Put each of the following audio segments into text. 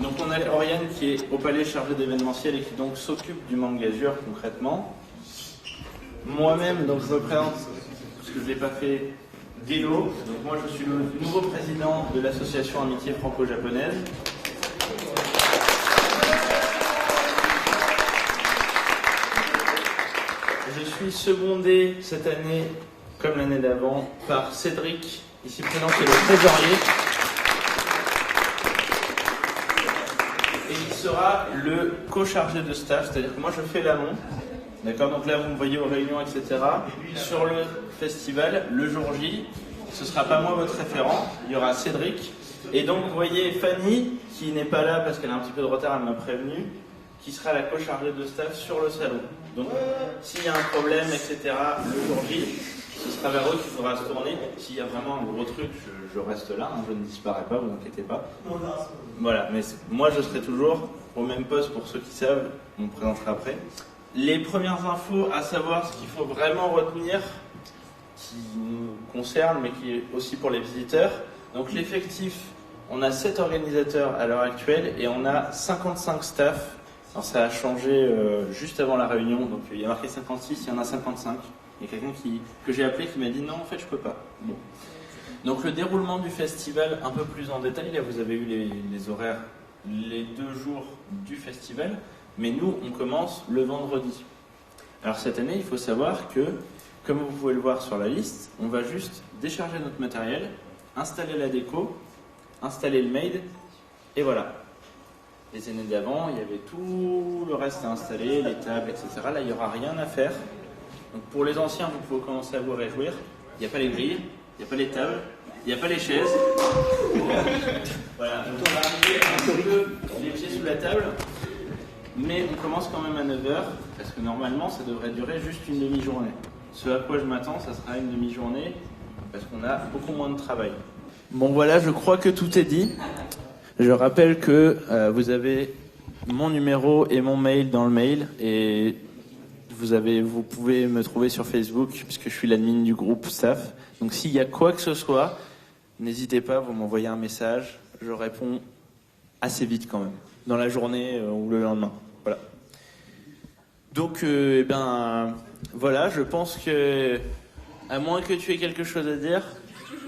Donc on a Oriane qui est au palais chargée d'événementiel et qui donc s'occupe du Mangazure concrètement. Moi-même, donc je me présente, parce que je ne l'ai pas fait, Delo. Donc moi je suis le nouveau président de l'association Amitié Franco-Japonaise. Je suis secondé cette année, comme l'année d'avant, par Cédric, ici présent, qui est le trésorier. Et il sera le co-chargé de staff, c'est-à-dire que moi je fais l'amont. D'accord, donc là vous me voyez aux réunions, etc. Sur le festival, le jour J, ce ne sera pas moi votre référent, il y aura Cédric. Et donc vous voyez Fanny, qui n'est pas là parce qu'elle a un petit peu de retard, elle m'a prévenu, qui sera la co-chargée de staff sur le salon. Donc s'il y a un problème, etc., le jour J, ce sera vers eux qu'il faudra se tourner. S'il y a vraiment un gros truc, je reste là, hein, je ne disparais pas, vous inquiétez pas. Voilà, mais moi je serai toujours au même poste pour ceux qui savent, on me présentera après. Les premières infos à savoir, ce qu'il faut vraiment retenir, qui nous concerne, mais qui est aussi pour les visiteurs. Donc l'effectif, on a 7 organisateurs à l'heure actuelle et on a 55 staff. Alors ça a changé juste avant la réunion, donc il y a marqué 56, il y en a 55. Il y a quelqu'un que j'ai appelé qui m'a dit non, en fait je peux pas. Bon. Donc le déroulement du festival un peu plus en détail, là vous avez eu les horaires les 2 jours du festival, mais nous on commence le vendredi. Alors cette année il faut savoir que, comme vous pouvez le voir sur la liste, on va juste décharger notre matériel, installer la déco, installer le maid, et voilà. Les années d'avant, il y avait tout le reste à installer, les tables, etc. Là, il n'y aura rien à faire. Donc pour les anciens, vous pouvez commencer à vous réjouir. Il n'y a pas les grilles, il n'y a pas les tables, il n'y a pas les chaises. Voilà, donc on va arriver un peu les pieds sous la table. Mais on commence quand même à 9h, parce que normalement, ça devrait durer juste une demi-journée. Ce à quoi je m'attends, ça sera une demi-journée, parce qu'on a beaucoup moins de travail. Bon voilà, je crois que tout est dit. Je rappelle que vous avez mon numéro et mon mail dans le mail, et vous pouvez me trouver sur Facebook, puisque je suis l'admin du groupe staff. Donc s'il y a quoi que ce soit, n'hésitez pas, vous m'envoyez un message, je réponds assez vite quand même, dans la journée ou le lendemain. Voilà. Donc, voilà, je pense que, à moins que tu aies quelque chose à dire,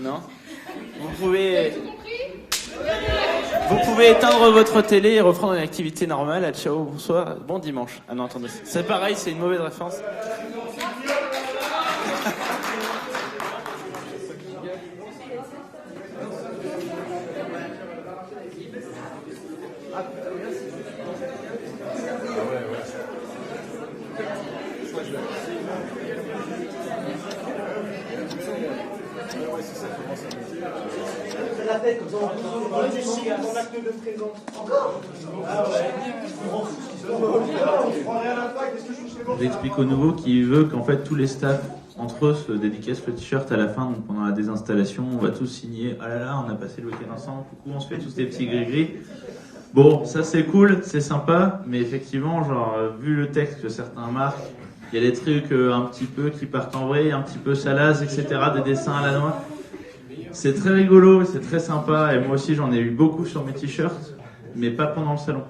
non ? Vous pouvez éteindre votre télé et reprendre une activité normale. Ah, ciao, bonsoir, bon dimanche. Ah non, attendez, c'est pareil, c'est une mauvaise référence. Ton acte de présence. Encore ? J'explique aux nouveaux qui veut qu'en fait tous les staffs entre eux se dédicacent le t-shirt à la fin, donc pendant la désinstallation, on va tous signer. Ah là là, on a passé le week-end ensemble, coucou, on se fait tous des petits gris-gris. Bon, ça c'est cool, c'est sympa, mais effectivement, genre, vu le texte que certains marquent, il y a des trucs un petit peu qui partent en vrai, un petit peu salaces, etc., des dessins à la noix. C'est très rigolo, c'est très sympa, et moi aussi j'en ai eu beaucoup sur mes t-shirts, mais pas pendant le salon.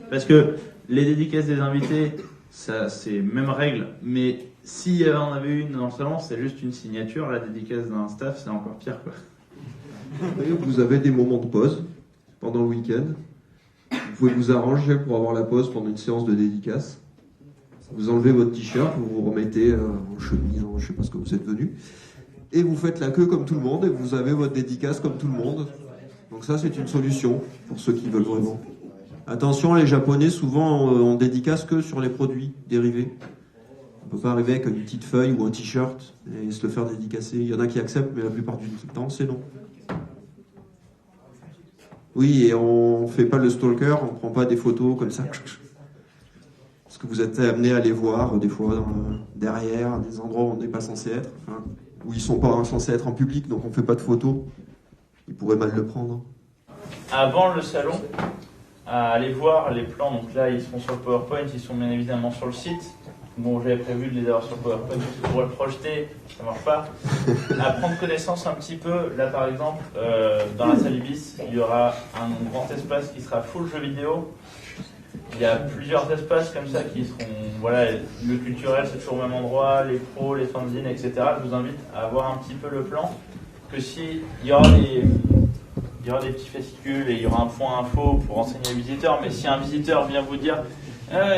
Parce que les dédicaces des invités, ça c'est même règle, mais s'il y en avait une dans le salon, c'est juste une signature, la dédicace d'un staff, c'est encore pire, quoi. Vous avez des moments de pause pendant le week-end. Vous pouvez vous arranger pour avoir la pause pendant une séance de dédicace. Vous enlevez votre t-shirt, vous vous remettez en chemise, je sais pas ce que vous êtes venu. Et vous faites la queue comme tout le monde, et vous avez votre dédicace comme tout le monde. Donc ça, c'est une solution pour ceux qui veulent vraiment. Attention, les Japonais, souvent, on dédicace que sur les produits dérivés. On peut pas arriver avec une petite feuille ou un t-shirt et se le faire dédicacer. Il y en a qui acceptent, mais la plupart du temps, c'est non. Oui, et on fait pas le stalker, on prend pas des photos comme ça. Parce que vous êtes amené à les voir, des fois, derrière, des endroits où on n'est pas censé être. Enfin, où ils sont pas censés être en public, donc on fait pas de photos. Ils pourraient mal le prendre. Avant le salon, à aller voir les plans, donc là ils sont sur le PowerPoint, ils sont bien évidemment sur le site. Bon, j'avais prévu de les avoir sur PowerPoint pour le projeter, ça marche pas. À prendre connaissance un petit peu, là par exemple, dans la salle Ibis, il y aura un grand espace qui sera full jeux vidéo. Il y a plusieurs espaces comme ça qui seront, voilà, le culturel c'est toujours au même endroit, les pros, les fanzines, etc. Je vous invite à voir un petit peu le plan, que si il y aura des petits fascicules et il y aura un point info pour renseigner les visiteurs, mais si un visiteur vient vous dire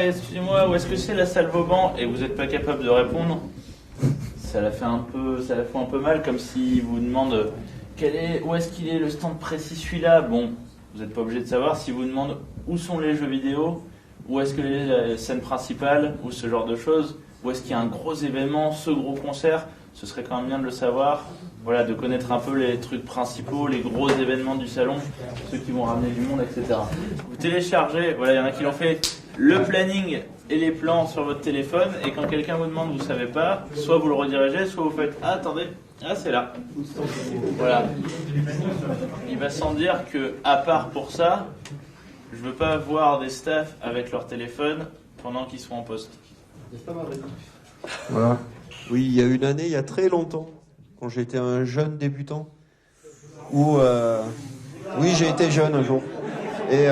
excusez-moi, où est-ce que c'est la salle Vauban et vous n'êtes pas capable de répondre, ça la fout un peu mal, comme s'il vous demande où est-ce qu'il est le stand précis celui-là. Bon, vous n'êtes pas obligé de savoir. Si vous demande où sont les jeux vidéo, où est-ce que les scènes principales, ou ce genre de choses, où est-ce qu'il y a un gros événement, ce gros concert, ce serait quand même bien de le savoir. Voilà, de connaître un peu les trucs principaux, les gros événements du salon, ceux qui vont ramener du monde, etc. Vous téléchargez, voilà, il y en a qui l'ont fait, le planning et les plans sur votre téléphone, et quand quelqu'un vous demande, vous ne savez pas, soit vous le redirigez, soit vous faites attendez, c'est là. Voilà. Il va sans dire que, à part pour ça, je veux pas voir des staffs avec leur téléphone pendant qu'ils sont en poste. Voilà. Oui, il y a une année, il y a très longtemps, quand j'étais un jeune débutant, où oui, j'ai été jeune un jour, et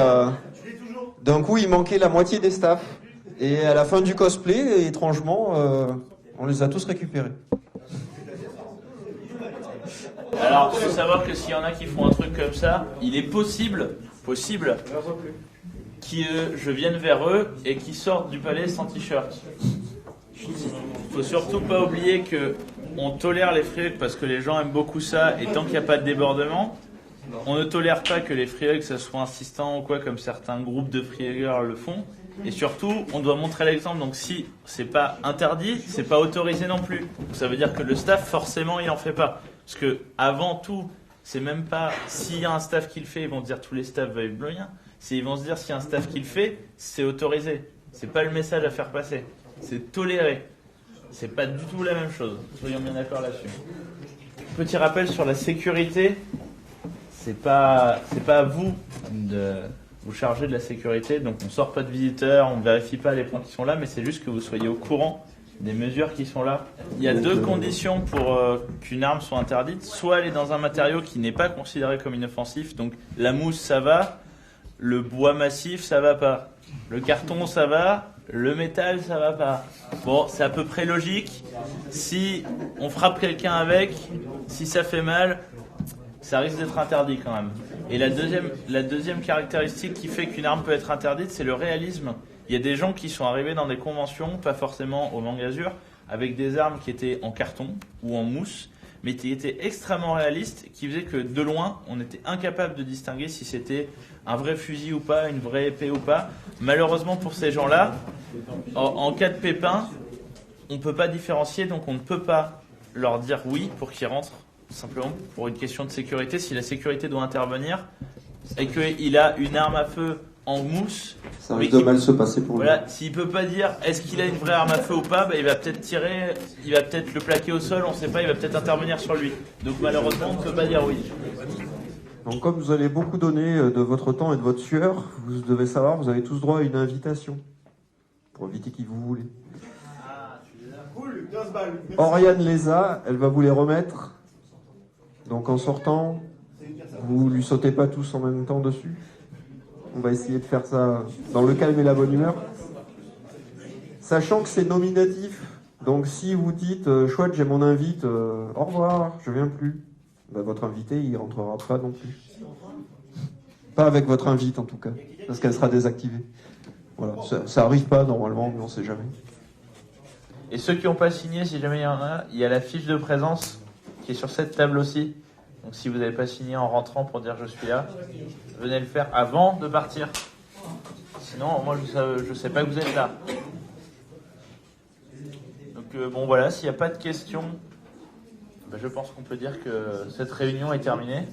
d'un coup, il manquait la moitié des staffs, et à la fin du cosplay, étrangement, on les a tous récupérés. Alors, il faut savoir que s'il y en a qui font un truc comme ça, il est possible que je vienne vers eux et qu'ils sortent du palais sans t-shirt. Il faut surtout pas oublier que on tolère les frieux parce que les gens aiment beaucoup ça, et tant qu'il n'y a pas de débordement, on ne tolère pas que les frieux, que ce soit insistant ou quoi, comme certains groupes de frieurs le font. Et surtout, on doit montrer l'exemple. Donc si c'est pas interdit, c'est pas autorisé non plus. Ça veut dire que le staff, forcément, il en fait pas. Parce que avant tout, c'est même pas s'il y a un staff qui le fait, ils vont se dire tous les staffs veulent rien. Ils vont se dire s'il y a un staff qui le fait, c'est autorisé. C'est pas le message à faire passer. C'est toléré. C'est pas du tout la même chose. Soyons bien d'accord là-dessus. Petit rappel sur la sécurité. C'est pas à vous de vous charger de la sécurité. Donc on sort pas de visiteurs, on vérifie pas les points qui sont là, mais c'est juste que vous soyez au courant des mesures qui sont là. Il y a deux conditions pour qu'une arme soit interdite. Soit elle est dans un matériau qui n'est pas considéré comme inoffensif. Donc la mousse, ça va. Le bois massif, ça va pas. Le carton, ça va. Le métal, ça va pas. Bon, c'est à peu près logique. Si on frappe quelqu'un avec, si ça fait mal, ça risque d'être interdit quand même. Et la deuxième caractéristique qui fait qu'une arme peut être interdite, c'est le réalisme. Il y a des gens qui sont arrivés dans des conventions, pas forcément au Mangazur, avec des armes qui étaient en carton ou en mousse, mais qui étaient extrêmement réalistes, qui faisaient que de loin, on était incapable de distinguer si c'était un vrai fusil ou pas, une vraie épée ou pas. Malheureusement pour ces gens-là, en cas de pépin, on ne peut pas différencier, donc on ne peut pas leur dire oui pour qu'ils rentrent, simplement pour une question de sécurité. Si la sécurité doit intervenir et qu'il a une arme à feu en mousse, ça risque de mal se passer pour lui. Voilà, s'il peut pas dire est-ce qu'il a une vraie arme à feu ou pas, il va peut-être tirer, il va peut-être le plaquer au sol, on sait pas, il va peut-être intervenir sur lui. Donc malheureusement, on ne peut pas dire oui. Donc comme vous allez beaucoup donner de votre temps et de votre sueur, vous devez savoir, vous avez tous droit à une invitation pour inviter qui vous voulez. Cool, 15 balles. Oriane les a, elle va vous les remettre. Donc en sortant, vous lui sautez pas tous en même temps dessus. On va essayer de faire ça dans le calme et la bonne humeur. Sachant que c'est nominatif, donc si vous dites chouette, j'ai mon invite, au revoir, je viens plus, bah, votre invité il rentrera pas non plus. Pas avec votre invite en tout cas, parce qu'elle sera désactivée. Voilà, ça arrive pas normalement, mais on sait jamais. Et ceux qui n'ont pas signé, si jamais il y en a, il y a la fiche de présence qui est sur cette table aussi. Donc si vous n'avez pas signé en rentrant pour dire je suis là, venez le faire avant de partir. Sinon, moi je sais pas que vous êtes là. Donc bon voilà, s'il n'y a pas de questions, je pense qu'on peut dire que cette réunion est terminée.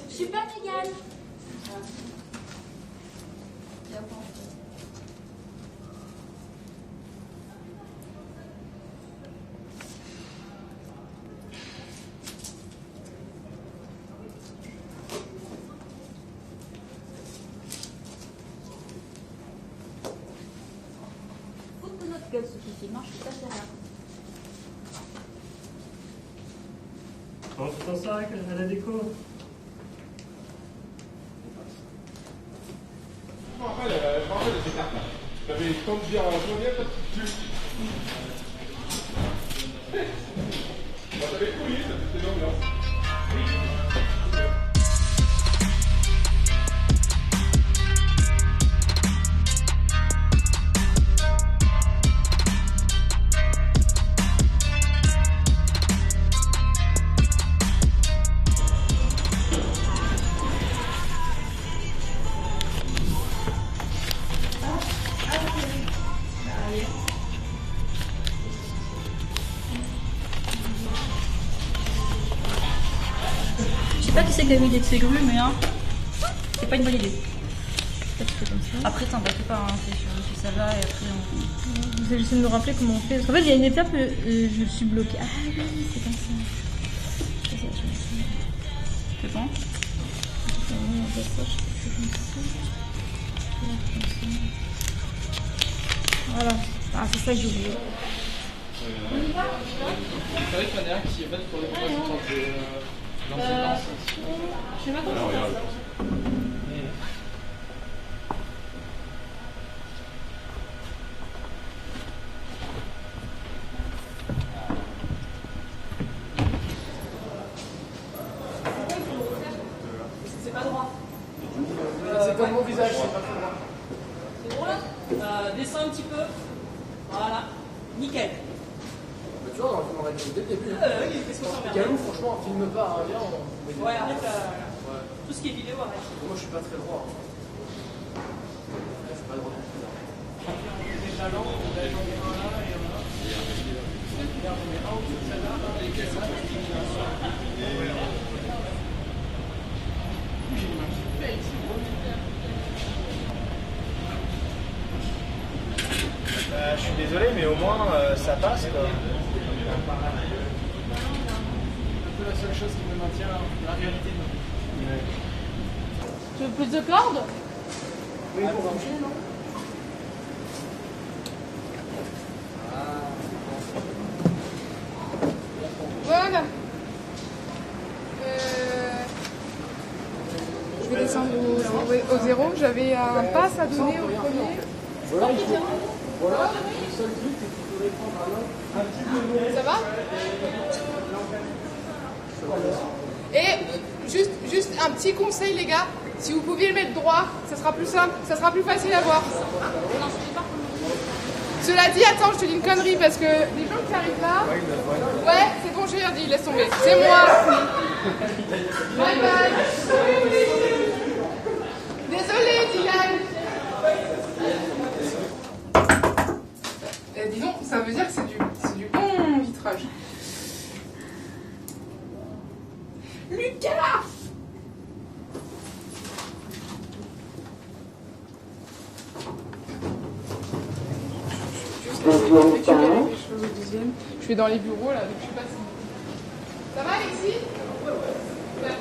Je suis pas végane. Faut de notre gueule ce qui filme, je suis pas sérieux. Bon, c'est pour ça à la déco. Je me rappelle de ces cartes-là. J'avais le temps de dire, je reviens pas de plus. Ça fait courir, c'était l'ambiance. pas qui c'est qui a mis des de ces grues, mais hein, c'est pas une bonne idée. Après, t'inquiète pas, hein, si ça va et après on. J'essaie de me rappeler comment on fait. Parce qu'en fait, il y a une étape où je suis bloquée. Ah oui, c'est comme ça. C'est bon? Voilà. Ah, c'est ça que j'ai oublié. C'est vrai qu'il y en a un qui est fait pour le représentant de l'enseignant. Je sais pas comment ça se C'est pas droit. C'est comme mon visage, c'est pas très droit. C'est bon là? Descends un petit peu. Voilà. Nickel. Tu vois, on aurait dit dès le début. Oui, qu'est-ce qu'on s'en met? Galou, franchement, filme pas, viens, on... Ouais, arrête tout ce qui est vidéo, arrête. Moi, je suis pas très droit. Je suis pas droit. Déjà lent, on va j'en mets un là et un là. Regarde, on met un au-dessus de celle-là, et celle-là. Je suis désolé, mais au moins ça passe quoi. C'est un peu la seule chose qui me maintient la réalité de ma vie. Tu veux plus de cordes? Oui, pour manger, non? Voilà. Je vais descendre au zéro. J'avais un pass à donner au premier. Voilà, voilà. Le seul truc, c'est qu'il faudrait prendre un petit peu. Ça va? Et juste un petit conseil, les gars. Si vous pouviez le mettre droit, ça sera plus simple, ça sera plus facile à voir. Cela dit, attends, je te dis une connerie parce que les gens qui arrivent là. Ouais, c'est bon, j'ai rien dit, laisse tomber. C'est moi. Bye bye. Désolée, Dylan. Dis donc, ça veut dire que c'est du bon vitrage. Lucas! Je vais dans les bureaux là, donc je sais pas si. Ça va, Alexis? Ouais.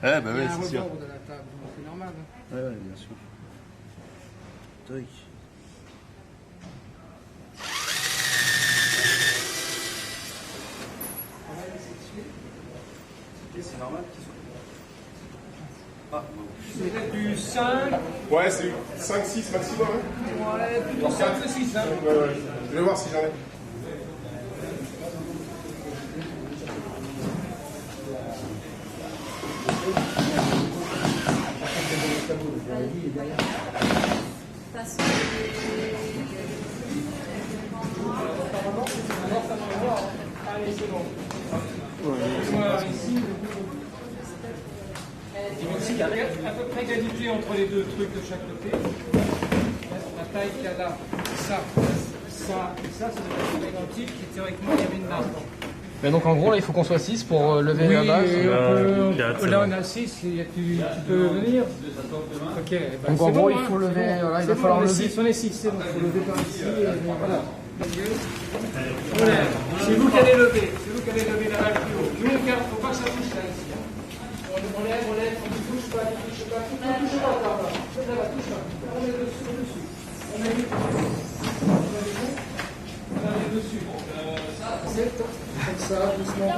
Ah bah ouais, c'est sûr. C'est normal. Ouais, ouais, bien sûr. Toc. C'est normal. C'est du 5. Ouais, c'est 5-6 maximum. Hein. Ouais, plutôt 5-6. Hein. Ouais. Je vais voir si j'en ai. Il y a à peu près égalité entre les deux trucs de chaque côté. La taille qu'il y a là, ça et ça, c'est identique et théoriquement il y avait une marge. Mais donc en gros là il faut qu'on soit 6 pour lever la base. Là on a 6, tu peux venir. Ok. Donc en gros il faut lever, voilà, il va falloir lever. On est 6, c'est bon, il faut lever par ici et voilà. C'est vous qui allez lever, la balle plus haut. Nous on garde, faut pas que ça touche là ici. On lève, on ne touche pas, touche pas, touche pas. On est dessus. On met les dessus. Ça, c'est le temps. ça, doucement.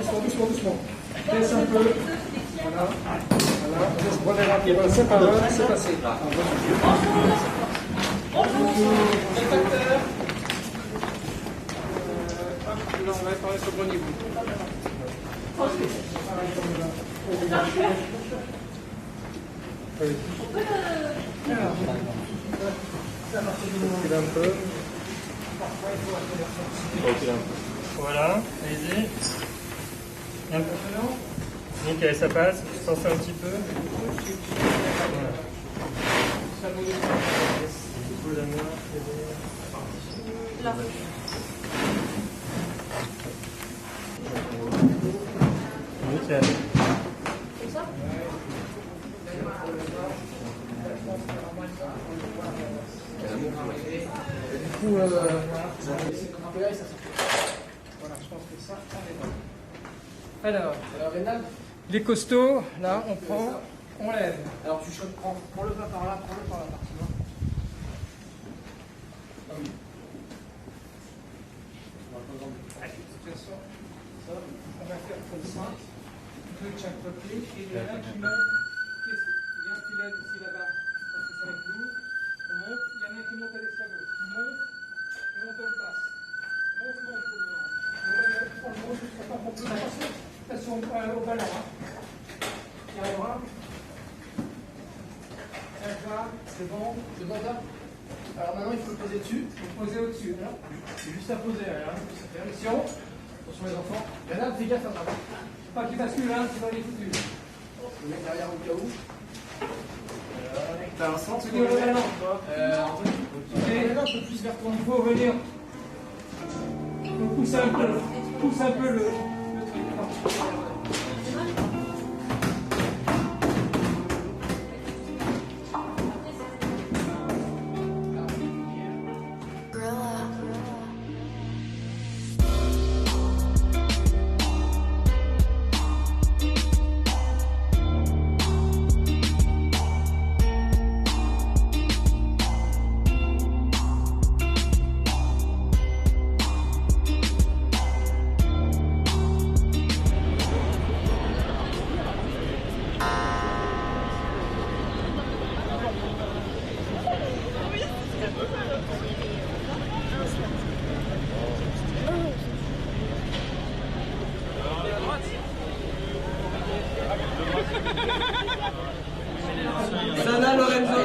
Laisse un peu. Voilà. Laisse brûler un peu. Voilà, c'est pas mal, c'est passé. Spectateur. Là, on va être sur le bon niveau. Voilà, allez-y. Un peu. Nickel, ça passe. Pensez un petit peu. Voilà. Là. Nickel. Comme ça? Du coup, c'est comme un peu là et ça s'occupe. Voilà, je pense que ça, on est bon. Alors, Rénal, les costauds, là, on prend, on lève. Alors, tu choques, prends-le pas par là, prends-le par la partie là. Ah oui. Attention, ça, on va faire comme ça. Deux de chaque côté, et il y en a qui monte. Qu'est-ce qui vient, tu lèves ici là-bas, parce que ça va être lourd. On monte, il y en a qui monte à l'escabeau. On monte, et on te le passe. Monte tout le long. On monte jusqu'à temps qu'on peut passer. Attention au ballon. Il arrivera. C'est bon ça. Alors maintenant il faut le poser dessus. Il faut le poser au-dessus. C'est juste à poser. Ça fait mission. Attention les enfants. Regarde, fais gaffe à ça. Pas qu'il bascule, sinon il est foutu. Le mec derrière au cas où. T'as un centre, c'est quoi? Un peu plus vers ton niveau, venir. Pousse un peu le truc. Sana Lorenzo.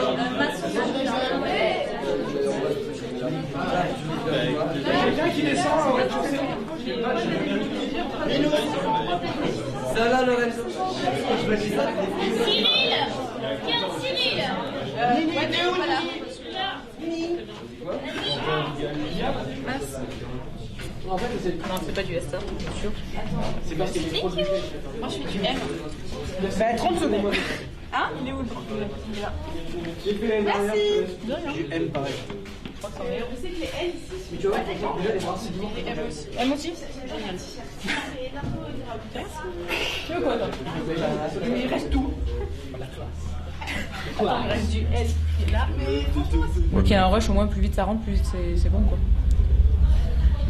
Quelqu'un qui descend au rez-de-chaussée. Sana Lorenzo. Cyril. Tiens, Cyril. Voilà. En fait, Non, c'est pas du S, bien sûr. c'est parce qu'il est trop Moi, je suis du M. Bah, 30 secondes. Hein? Il est où? Il est là. J'ai fait l'année dernière. Du M pareil. Je sais que les L ici. Mais tu vois, déjà les bras, c'est dur. Et M aussi. M aussi? Génial. Tu veux quoi, toi? Il reste tout. Il reste du L. Et là. Ok, un rush, au moins, plus vite ça rentre, plus vite c'est bon, quoi.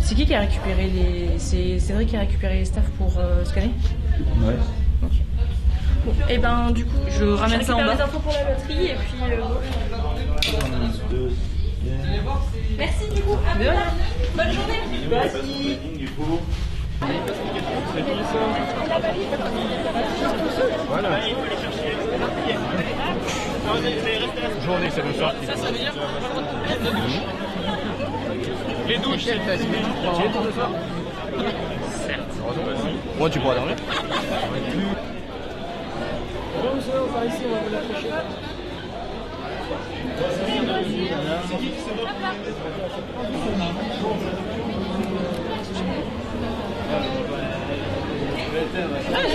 C'est qui a récupéré les... C'est Cédric qui a récupéré les staffs pour scanner? Ouais. Ok. Bon, et ben du coup, je ramène ça en bas. Les infos pour la loterie et puis... Merci du coup. À plus tard. Bonne journée. Vas-y. Voilà. Journée, ça veut dire. Ça veut dire les douches, c'est facile. Tu es pour ce soir? Certes. Moi, tu pourras dormir. Bon, vous savez, on va ici, on va vous l'afficher.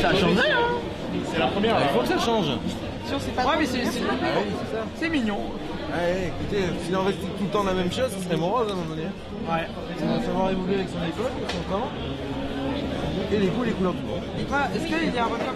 Ça change rien. C'est la première. Il faut que ça change. Ouais, mais c'est c'est mignon. Ouais, écoutez, s'il en reste tout le temps la même chose, ce serait morose à un moment donné. Ouais. On va savoir évoluer avec son école, son temps. Et les goûts, les couleurs du monde. Est-ce qu'il y a un repas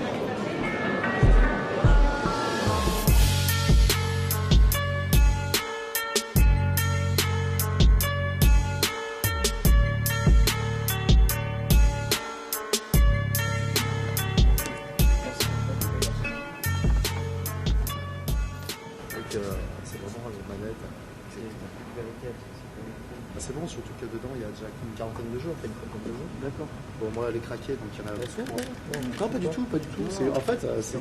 C'est bon, surtout que dedans il y a déjà une quarantaine de jeux, enfin une trentaine de jeux. D'accord. Bon, moi elle est craquée, donc il y en a. Non, pas du tout, pas du tout. En fait, c'est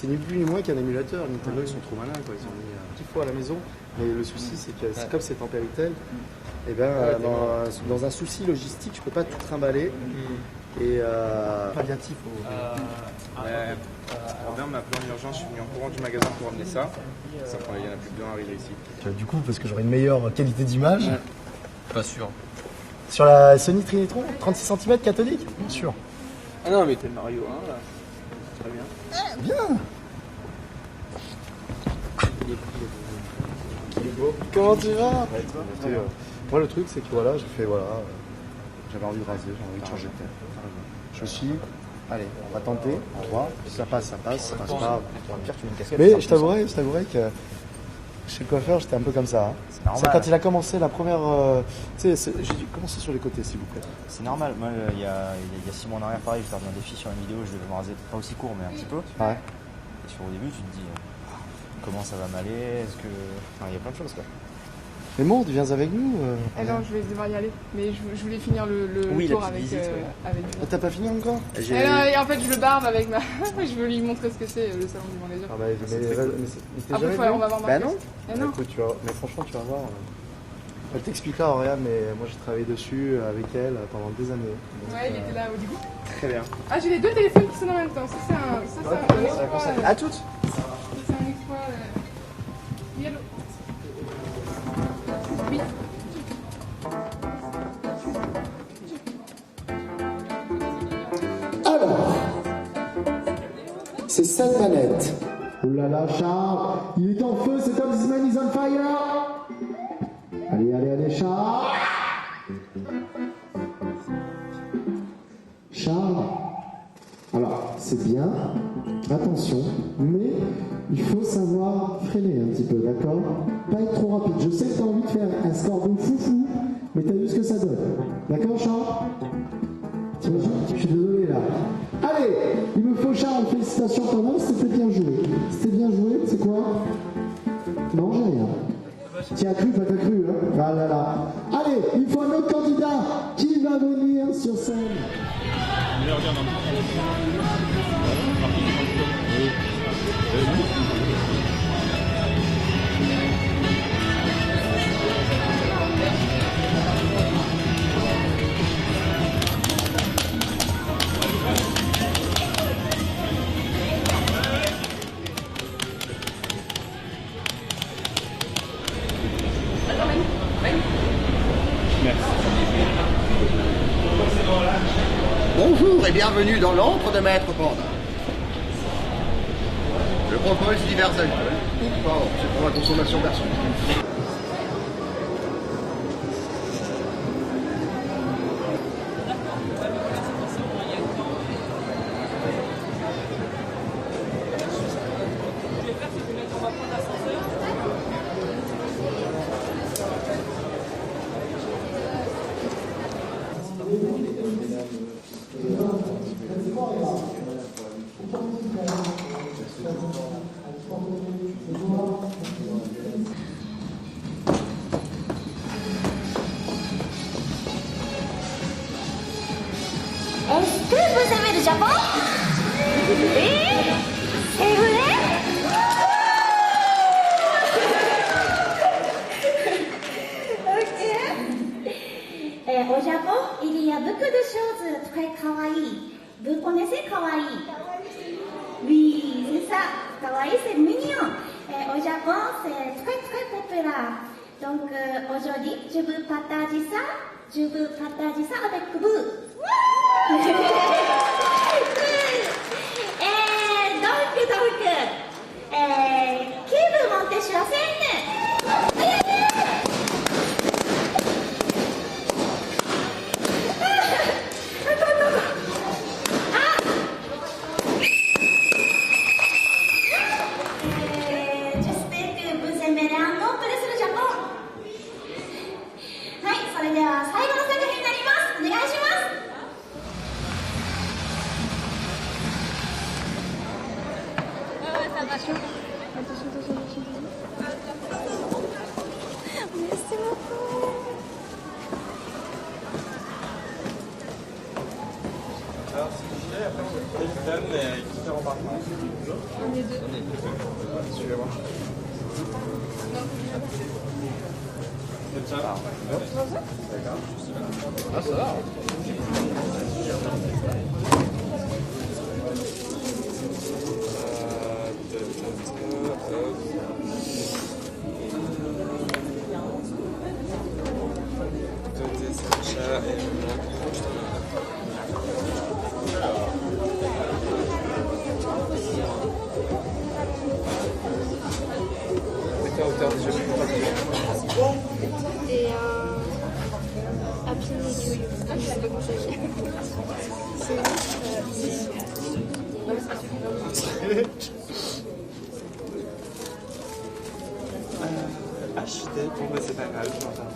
ni plus ni moins qu'un émulateur. Nintendo, ils sont trop malins, quoi. Ils ont mis un petit fois à la maison. Mais le souci, c'est que comme c'est en Péritel, et ben dans un souci logistique, je peux pas tout trimballer. Et palliatif Robin m'a appelé en urgence, je suis venu en courant du magasin pour ramener ça. Il y en a plus de 2 arrivés ici. Du coup, parce que j'aurai une meilleure qualité d'image. Pas sûr. Sur la Sony Trinitron, 36 cm cathodique. Bien sûr. Ah non, mais t'es Mario 1 là. Très bien. Bien. Il est beau. Comment tu vas? Moi, le truc, c'est que voilà, j'avais envie de raser, j'avais envie de changer de tête. Je me suis dit, allez, on va tenter, on va voir. Si ça passe, ça passe. Ça passe pas. Mais je t'avouerais que chez le coiffeur, j'étais un peu comme ça. Hein. C'est quand il a commencé la première. Tu sais, j'ai commencé sur les côtés, s'il vous plaît. C'est normal. Moi, il y a 6 mois en arrière, pareil, je faisais un défi sur une vidéo, je devais me raser pas aussi court, mais un petit peu. Ouais. Et au début, tu te dis, comment ça va m'aller? Est-ce que. Enfin, il y a plein de choses, quoi. Mais bon, tu viens avec nous non, je vais devoir y aller. Mais je voulais finir le tour avec lui. T'as pas fini encore? Et en fait, je le barbe avec ma. Je veux lui montrer ce que c'est, le salon du magasin. Ah bah, mais après, on va voir Bah non. non. Écoute, mais franchement, tu vas voir. Elle t'expliquera, Auréa, mais moi j'ai travaillé dessus avec elle pendant des années. Donc, ouais, il était là au début. Très bien. Ah, j'ai les 2 téléphones qui sonnent en même temps. Ça, c'est un exploit. À toutes. C'est un exploit. Oui, allô. Oui. Alors, c'est cette manette. Oh là là, Charles, il est en feu, cet homme, this man is on fire. Allez, Charles. Charles. Alors, c'est bien, attention, mais il faut savoir freiner un petit peu, d'accord? Pas être trop rapide. Je sais que tu as envie de faire un score de foufou, mais tu as vu ce que ça donne. D'accord, Charles? Je suis désolé là. Allez, il me faut Charles, félicitations quand même, c'était bien joué. C'était bien joué, c'est quoi? Non, j'ai rien. Tu as cru, pas t'as cru, hein? Ah là là. Allez, il faut un autre candidat qui va venir sur scène. Bonjour et bienvenue dans l'antre de Maître Panda. Je propose divers alcools. Pardon, c'est pour la consommation personnelle. Est-ce que vous aimez le Japon? Oui, c'est vrai? Ok. Au Japon, il y a beaucoup de choses très kawaii. Vous connaissez kawaii? Oui, c'est ça. Kawaii, c'est mignon. Au Japon, c'est très très populaire. Donc aujourd'hui, je vous partage ça. Je vous partage ça avec vous. Qui veut monter sur la scène? J'espère que vous aimerez un autre sur le Japon. はい、それでは最後の作品になります。お願いします。Hilton et différents partenaires. On est deux. Suivez-moi. C'est ça. D'accord. Ah, ça va. Et Happy New Year. Ah, je sais pas comment ça s'appelle. Acheter, bon bah c'est pas grave, je m'entends.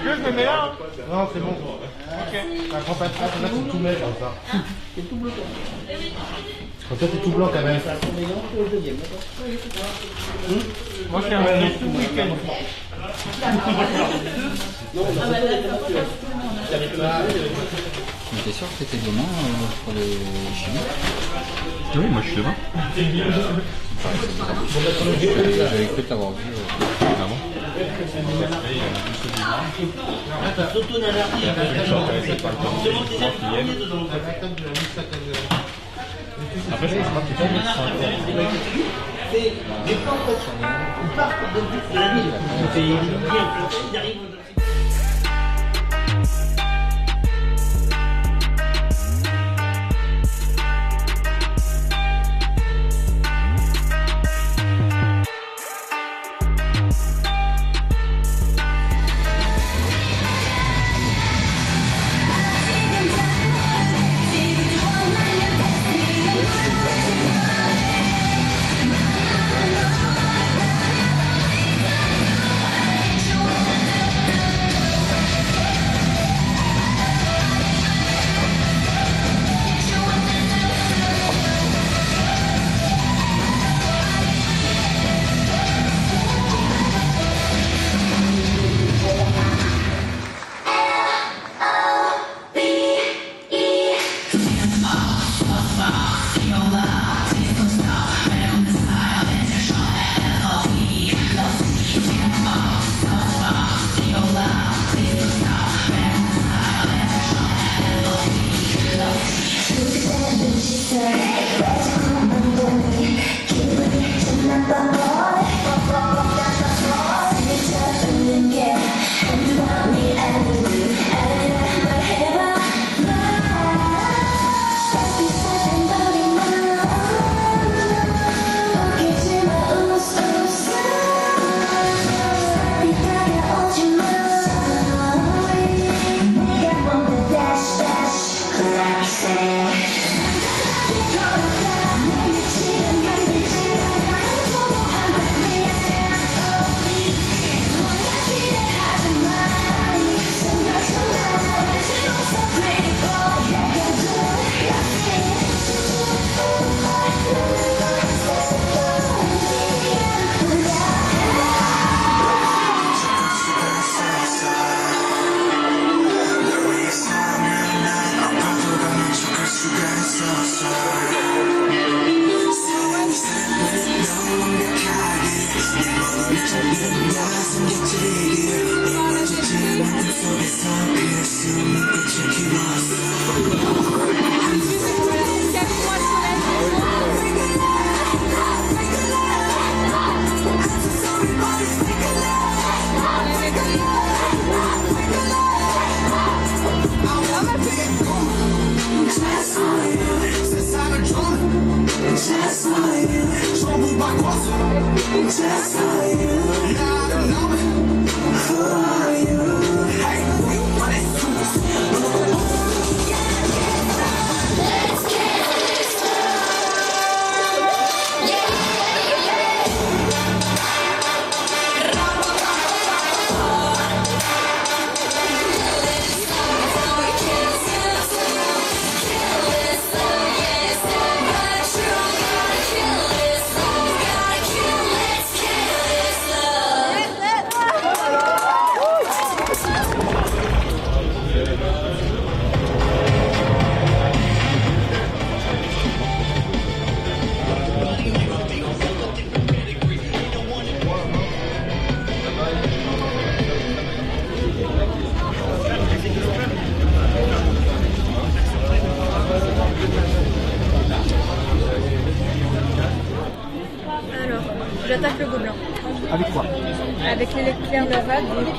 Je me mets là. Non, c'est bon. Ok. Ça prend pas de place, là c'est tout maigre comme ça. C'est tout bloqué. Quand toi t'es tout blanc quand même. Moi je fais un menu tout le week-end. Mais t'es sûr que t'étais demain pour les chimies? Oui, moi je suis demain. J'avais cru t'avoir vu. Vraiment. Après, je pense pas que Les plans, ils partent de la ville. Ils arrivent. Kill Avec quoi? Avec l'éclair de rade, donc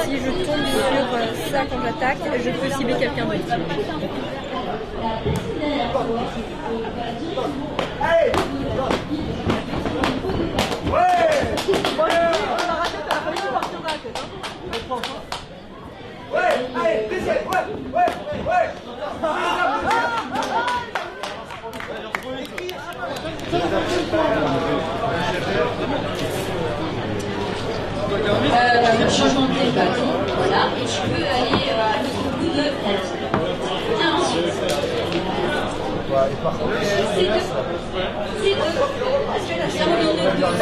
si je tombe sur ça quand j'attaque, je peux cibler quelqu'un d'autre. Allez! Ouais! Ouais, allez, deuxième, ouais. Le changement de bateau, voilà, et je peux aller à l'autre bout de la ligne. Bien ensuite. C'est deux. Parce que là, c'est en ligne de deux.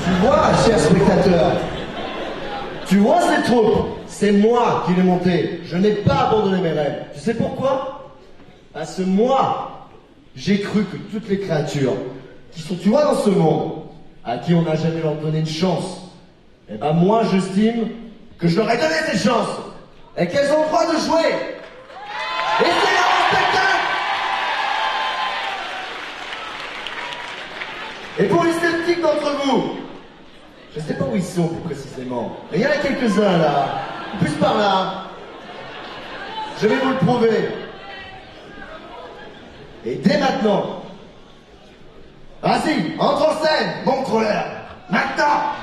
Tu vois, cher spectateur, tu vois cette troupe, c'est moi qui l'ai montée. Je n'ai pas abandonné mes rêves. Tu sais pourquoi? Parce que moi, j'ai cru que toutes les créatures qui sont, tu vois, dans ce monde, à qui on n'a jamais leur donné une chance, eh ben moi, j'estime que je leur ai donné cette chance et qu'elles ont le droit de jouer. Et c'est là mon spectacle. Et pour les sceptiques d'entre vous, je ne sais pas où ils sont plus précisément, mais il y en a quelques-uns là, plus par là. Je vais vous le prouver. Et dès maintenant, vas-y, entre en scène, mon crawler. Maintenant.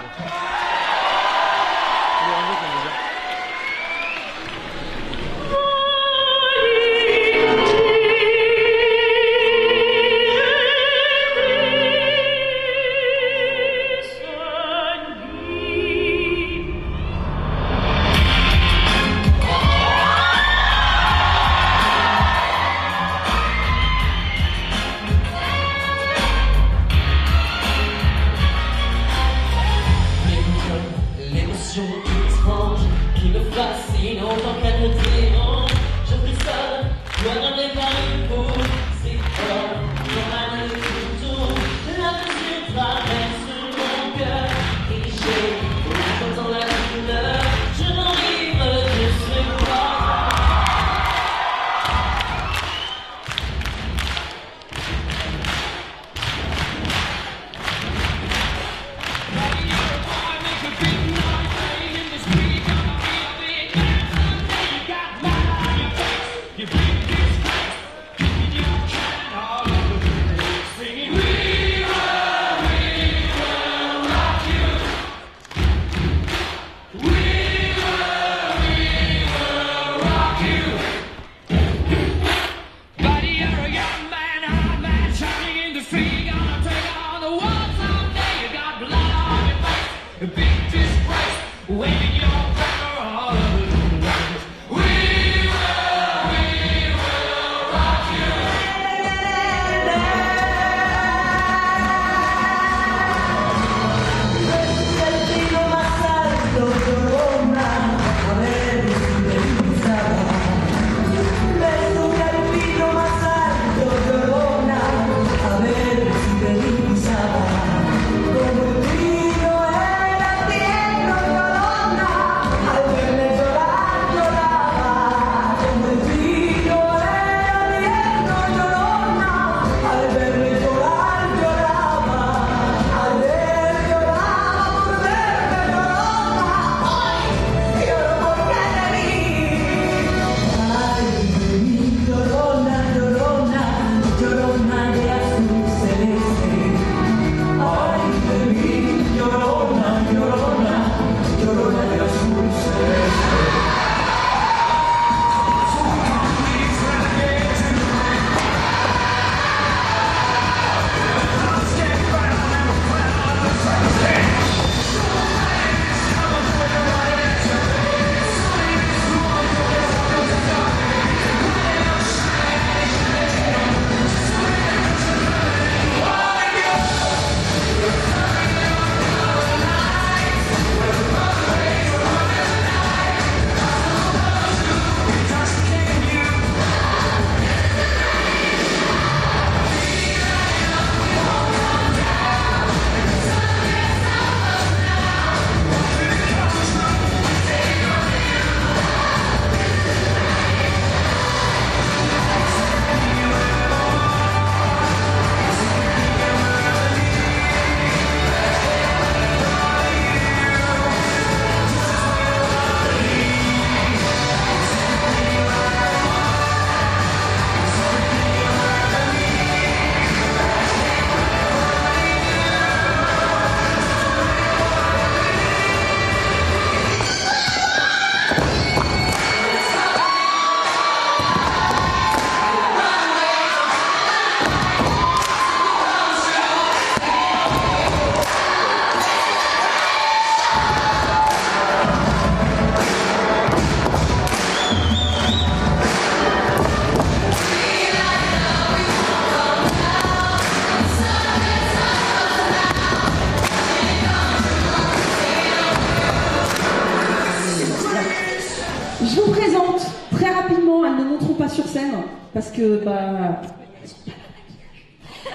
annonce très rapidement, elles ne monteront pas sur scène parce que bah.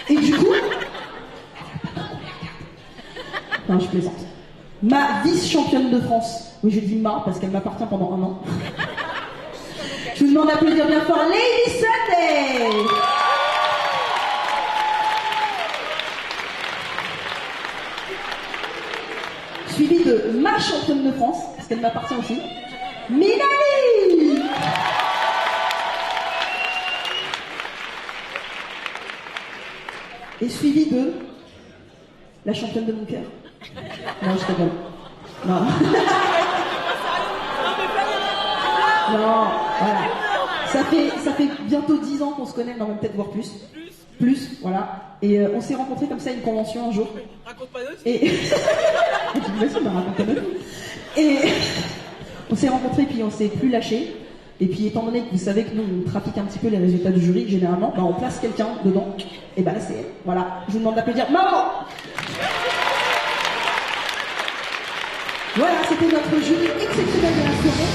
Et du coup, non, je plaisante. Ma vice-championne de France. Oui, je dis ma parce qu'elle m'appartient pendant 1 an. Je vous demande d'applaudir bien fort Lady Sunday. Suivi de ma championne de France, parce qu'elle m'appartient aussi, Minali. Et suivi de la championne de mon cœur. Non, je rigole. Non. Non, voilà. Ça fait bientôt 10 ans qu'on se connaît, non, même peut-être voir plus. Plus, voilà. Et on s'est rencontrés comme ça à une convention un jour. Raconte pas d'autres. Et et on s'est rencontrés puis on s'est plus lâchés. Et puis étant donné que vous savez que nous on trafique un petit peu les résultats du jury généralement, bah on place quelqu'un dedans. Et bah là c'est elle. Voilà. Je vous demande d'applaudir maman. Voilà, c'était notre jury exceptionnel de la soirée.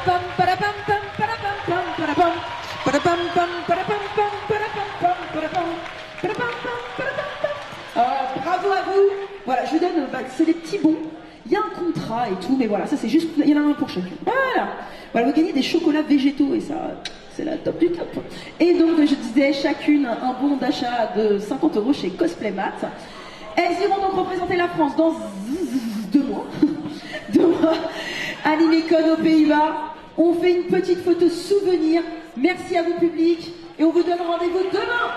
Parapam, parapam, pam, parapam, pam, parapam. Parapam, pam, parapam, pam, parapam, pam, parapam. Parapam, pam, parapam, pam. Bravo à vous. Voilà, je vous donne, c'est des petits bons. Il y a un contrat et tout, mais voilà, ça c'est juste, il y en a un pour chacun. Voilà, vous gagnez des chocolats végétaux et ça, c'est la top du top. Et donc, je disais, chacune un bon d'achat de 50 € chez Cosplaymat. Elles iront donc représenter la France dans 2 mois. 2 mois. Animecon aux Pays-Bas. On fait une petite photo souvenir. Merci à vous, public. Et on vous donne rendez-vous demain.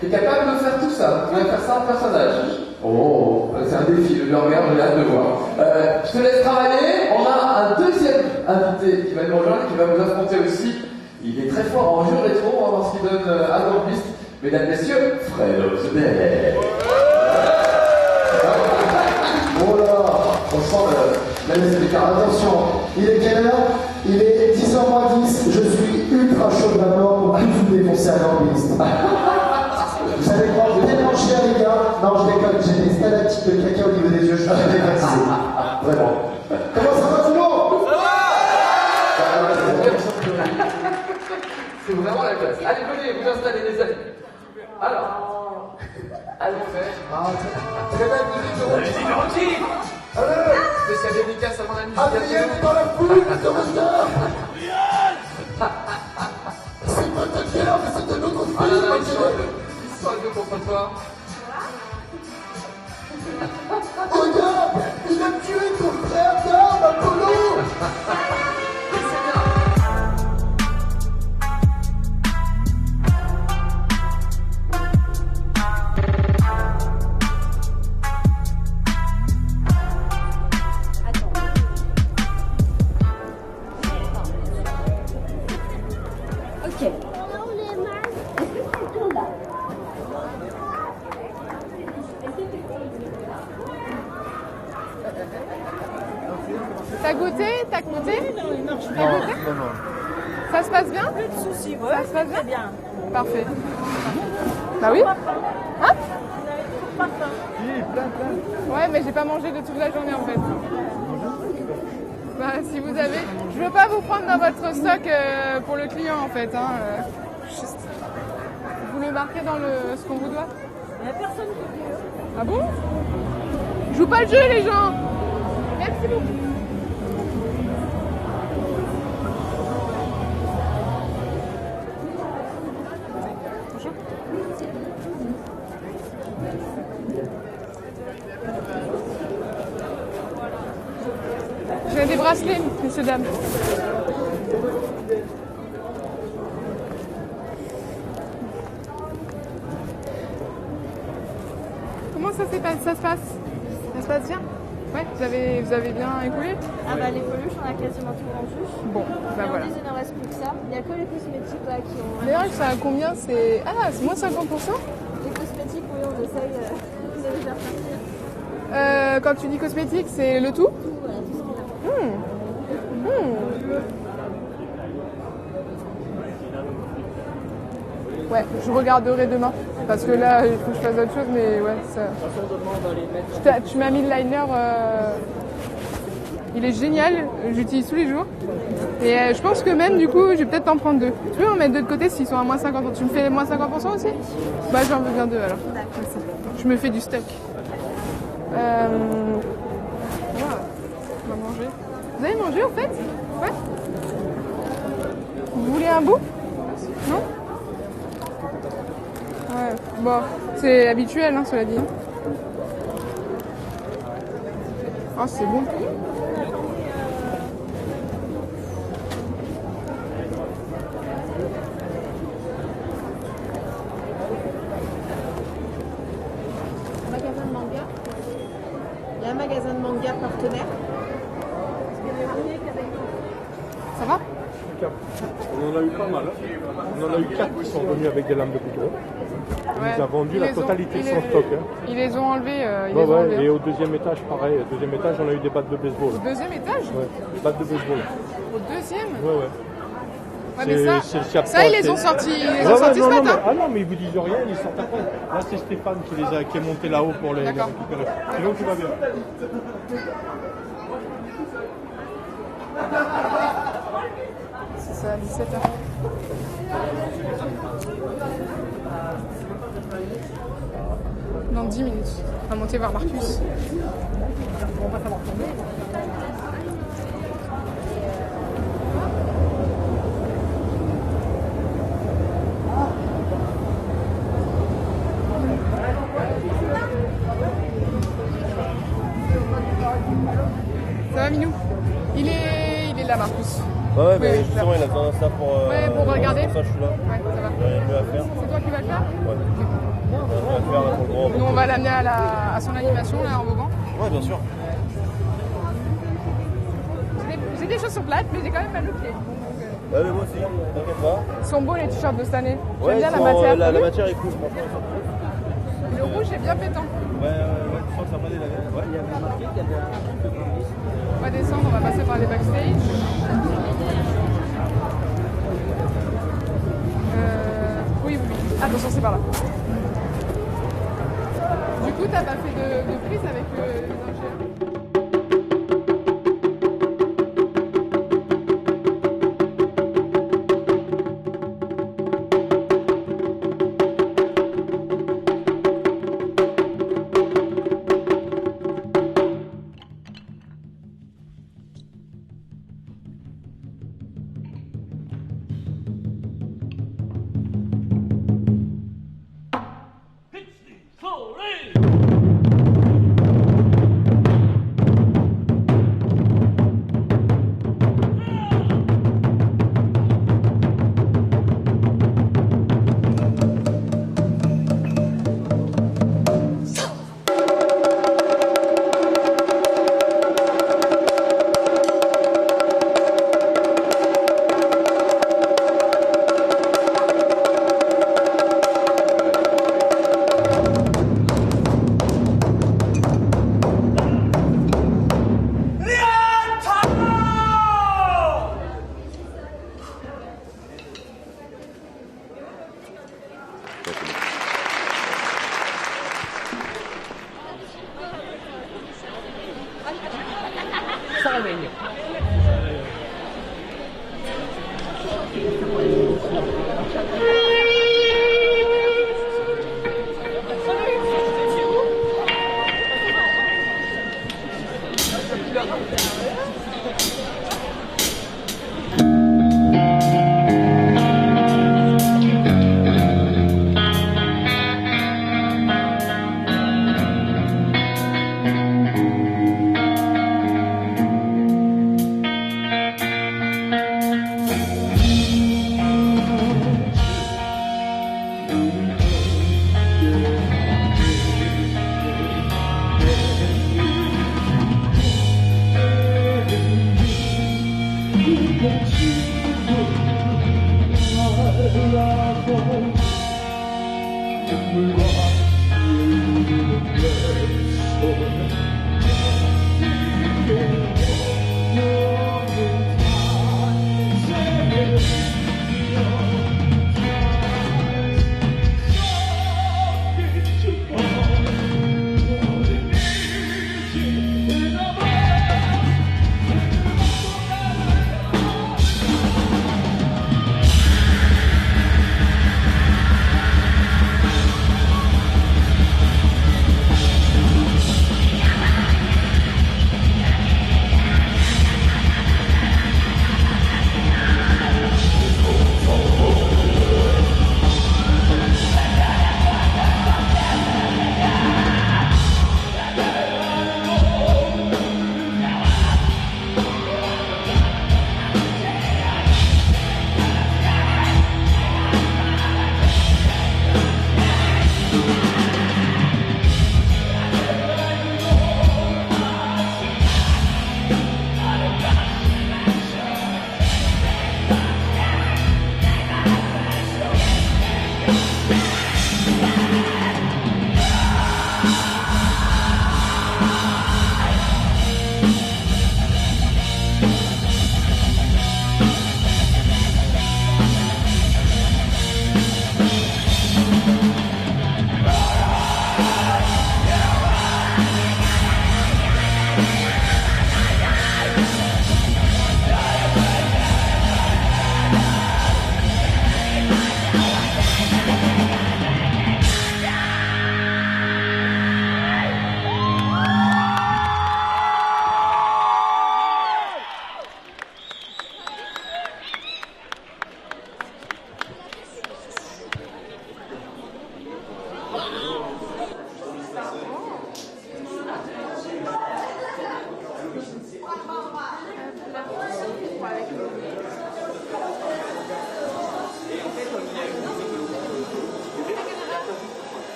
T'es capable de faire tout ça? Tu vas faire ça en personnage? Oh, c'est un défi, le burger, j'ai hâte de voir. Je te laisse travailler, on a un deuxième invité qui va nous rejoindre et qui va nous affronter aussi. Il est très fort en jeu rétro, on va voir ce qu'il donne à Dorpiste. Mesdames, messieurs, Fredo Zebel. Oh là, on sent la mise d'écart. Attention, il est quelle heure? Il est 10h-10, je suis ultra chaud de la mort pour vous défoncer à l'orpiste. Vous allez croire que je vais tellement cher les gars. Non, je déconne, j'ai des stalactites de caca au niveau des yeux, je suis dévasté. Vraiment. Comment ça va tout le monde? C'est vraiment la classe. Allez, venez, vous installez les amis. Alors, allez, très belle musique de Rocky. Allez, spécial dédicace à mon ami Adrien est dans la foule, de Roster. C'est pas ta guerre, mais c'est un autre film. Ah là, ils sont à deux contre toi. Regarde, il a tué ton frère d'armes, Apollo. T'as goûté? T'as goûté? Non, il marche pas. non. Ça se passe bien? Plus de soucis, ouais. Ça se passe bien? Bien. Parfait. Bah oui. Hein? Ouais, mais j'ai pas mangé de toute la journée en fait. Bah si vous avez... Je veux pas vous prendre dans votre stock pour le client en fait. Hein, juste... Vous le marquez dans ce qu'on vous doit? Il n'y a personne qui veut. Ah bon? Joue pas le jeu les gens. Merci beaucoup. Bonjour. J'ai des bracelets, messieurs, dames. Comment ça se passe? Ça se passe bien? Ouais, vous avez bien écoulé? Ah bah les peluches, on a quasiment tout vendu. Bon, bah voilà. Il ne reste plus que ça. Il n'y a que les cosmétiques là qui ont... D'ailleurs, ça a combien? C'est... Ah, c'est moins 50%? Les cosmétiques, oui, on essaye de les faire partir. Quand tu dis cosmétique, c'est le tout? Tout, voilà, tout ce qu'on a. Ouais, je regarderai demain. Parce que là, il faut que je fasse autre chose, mais ouais, ça... Tu m'as mis le liner... Il est génial, j'utilise tous les jours. Et je pense que même, du coup, je vais peut-être en prendre deux. Tu peux en mettre deux de côté s'ils sont à moins 50%. Tu me fais les moins 50% aussi? Bah, j'en veux bien deux alors. Je me fais du stock. Voilà. On va manger. Vous avez mangé, en fait? Ouais. Vous voulez un bout? Non? Ouais, bon, c'est habituel, hein, cela dit. Ah, c'est bon. Magasin de manga. Il y a un magasin de manga partenaire. Ça va? On en a eu pas mal. On en a eu 4 qui sont venus avec des lames de goudron. Ouais. Il nous a vendu la totalité de son stock. Hein. Ils les ont enlevés. Et au deuxième étage, pareil. Au deuxième étage, on a eu des battes de baseball. Au deuxième étage? Ouais, des battes de baseball. Au deuxième? Ouais. Ouais, mais ça, ils les ont sortis, ce matin. Ah non, mais ils vous disent rien, ils sortent après. Là, c'est Stéphane qui est monté là-haut pour les récupérer. Sinon, tout va bien. C'est ça, à 17h. Dans 10 minutes. On va monter voir Marcus. On va pas savoir tomber. Ça va, Minou? Il est là, Marcus. Ouais, mais justement, il a besoin de ça pour regarder. Pour ça, je suis là. Ouais, ça va. J'ai rien de mieux à faire. C'est toi qui vas le faire? Ouais. Rien à faire là pour le grand. Nous, on va l'amener à son animation, là, en Vauban. Ouais, bien sûr. Vous j'ai des chaussures plates, mais j'ai quand même mal aux pieds. Ouais, mais moi aussi, t'inquiète pas. Ils sont beaux les t-shirts de cette année. Ouais, J'aime bien la sont, matière. la matière est cool, franchement. Le rouge est bien pétant. Ouais, je sens que ça va aller la veille. Ouais, il y avait marqué qu'il y avait un truc de police. On va descendre, on va passer par les backstage. Oui. Attention, c'est par là. Du coup, t'as pas fait de prise avec les ingénieurs?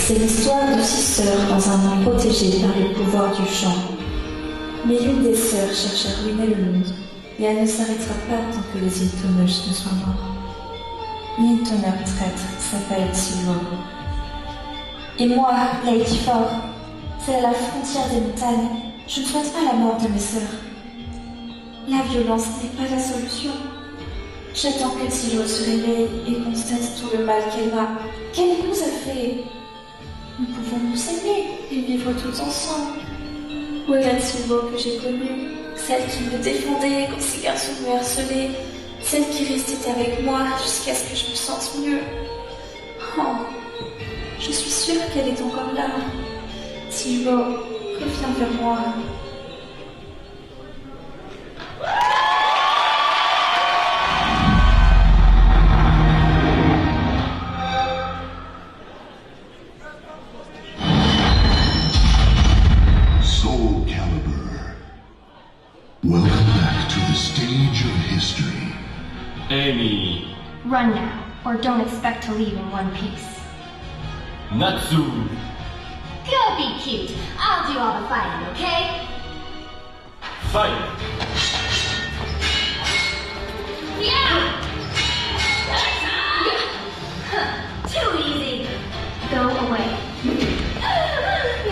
C'est l'histoire de 6 sœurs dans un monde protégé par le pouvoir du chant. Mais l'une des sœurs cherche à ruiner le monde, et elle ne s'arrêtera pas tant que les Hiltoneuses ne soient morts. Une Hiltoneur traître s'appelle Sylvain. Et moi, Lady Ford, c'est à la frontière des montagnes. Je ne souhaite pas la mort de mes sœurs. La violence n'est pas la solution. J'attends que Tilo se réveille et constate tout le mal qu'elle nous a fait. Nous pouvons nous aimer et vivre tous ensemble. Où est la Tilo que j'ai connue? Celle qui me défendait quand ces garçons me harcelaient. Celle qui restait avec moi jusqu'à ce que je me sente mieux. Oh, je suis sûre qu'elle est encore là. Tilo, reviens vers moi. Soul Calibur. Welcome back to the stage of history. Amy. Run now, or don't expect to leave in one piece. Natsu. Go be cute. I'll do all the fighting, okay? Fight. Yeah! Too easy. Go away.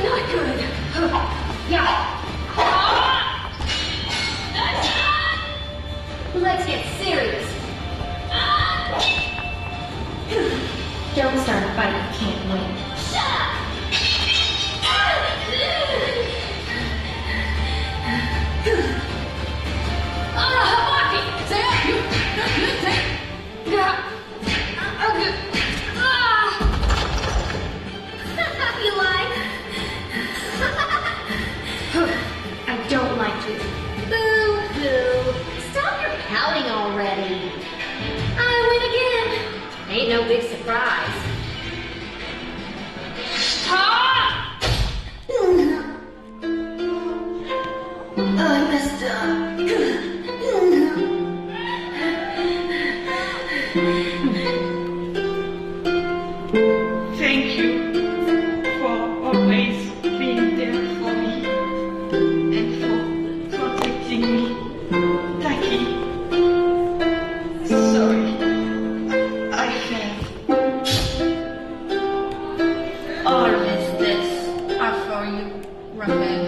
Not good. Yeah. Let's get serious. Don't start a fight you can't win. Shut up! You lied. I don't like you. Boo-hoo. Stop your pouting already. I win again. Ain't no big surprise. I messed up. Thank you for always being there for me and for protecting me. Taki. Sorry. I failed. All of this are for you, Raphael.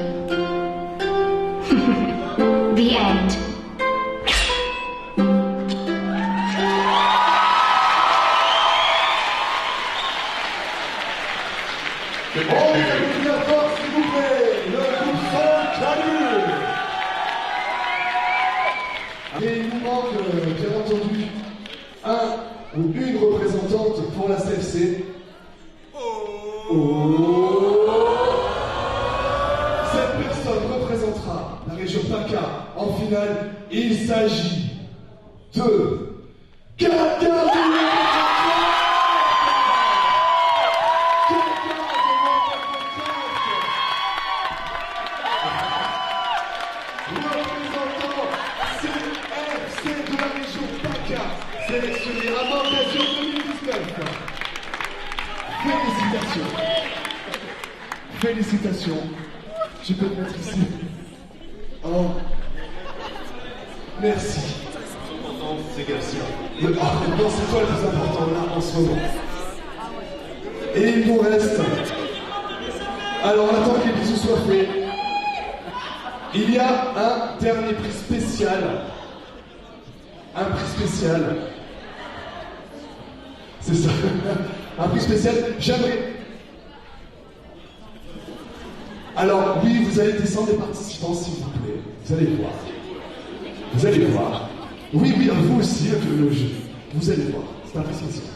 The end. Bon, les bien fort, s'il vous plaît, le groupe Soul Calibur. Et il nous manque, bien entendu, un ou une représentante pour la CFC. Cette personne représentera la région PACA en finale. Il s'agit de Kaka. Sélectionné à Mantation 2019. Félicitations. Félicitations. Tu peux te mettre ici. Oh. Merci. C'est Garcia. Non, c'est toi le plus important là en ce moment. Et il nous reste. Alors attends que les bisous soient faits. Il y a un dernier prix spécial. Un prix spécial. C'est ça. Un prix spécial. J'aimerais. Alors, oui, vous allez descendre les participants, s'il vous plaît. Vous allez voir. Vous allez voir. Oui, oui, vous aussi, le jeu. Vous allez voir. C'est un prix spécial.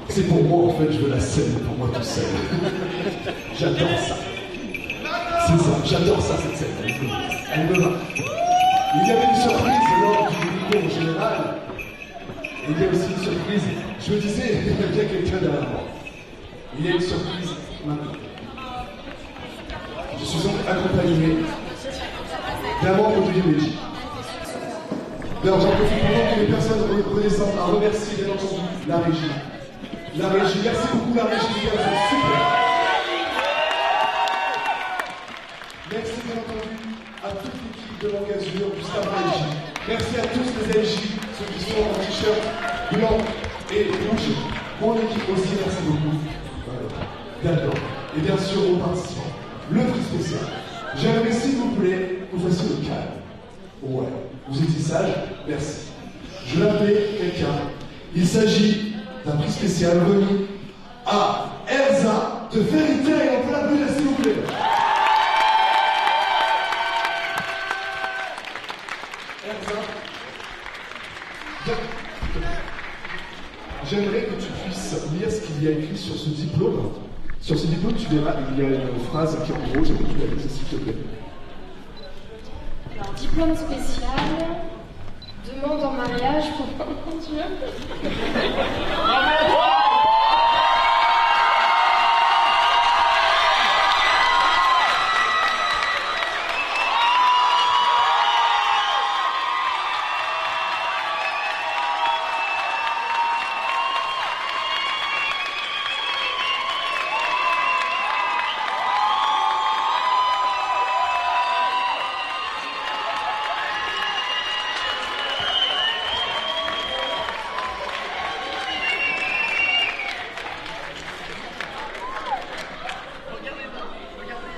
C'est pour moi, en fait, je veux la scène pour moi tout seul. J'adore ça. C'est ça, j'adore ça, cette scène. Elle me va. Il y avait une surprise lors du cours général. Il y a aussi une surprise. Je me disais, il y a bien quelqu'un derrière moi. Il y a une surprise maintenant. Je suis accompagné d'un membre de l'IMEJ. Alors j'en profite pendant que les personnes redescendent à remercier bien entendu la régie La régie, merci beaucoup la régie, les gars, vous êtes super. Merci bien entendu à toute l'équipe de l'Engazure, du staff régie. Merci à tous les LJ, ceux qui sont en t-shirt blanc et rouge. Mon équipe aussi, merci beaucoup. D'accord. Et bien sûr, aux participants. Le prix spécial. J'aimerais, s'il vous plaît, que vous fassiez le calme. Ouais. Vous étiez sage? Merci. Je vais appeler quelqu'un. Il s'agit d'un prix spécial remis à Elsa de Fairy Tail. On peut l'appeler, s'il vous plaît. Elsa. J'aimerais que tu puisses lire ce qu'il y a écrit sur ce diplôme. Sur ce diplôme, tu verras, il y a une phrase qui, en gros, j'aimerais que tu la lises, s'il te plaît. Alors, diplôme spécial, demande en mariage pour mon Dieu.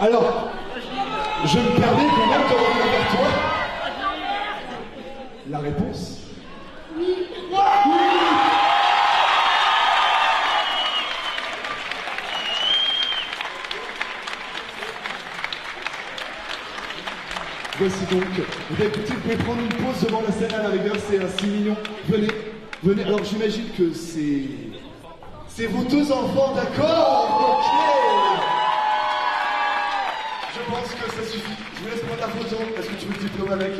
Alors, je me permets quand même de revenir vers toi. La réponse? Oui. Voici donc. Eh bien, écoutez, vous pouvez prendre une pause devant la scène à la rigueur, c'est si mignon. Venez, venez. Alors, j'imagine que c'est vos deux enfants, d'accord? Ok. Je pense que ça suffit. Je vous laisse prendre la photo. Est-ce que tu veux le diplôme avec?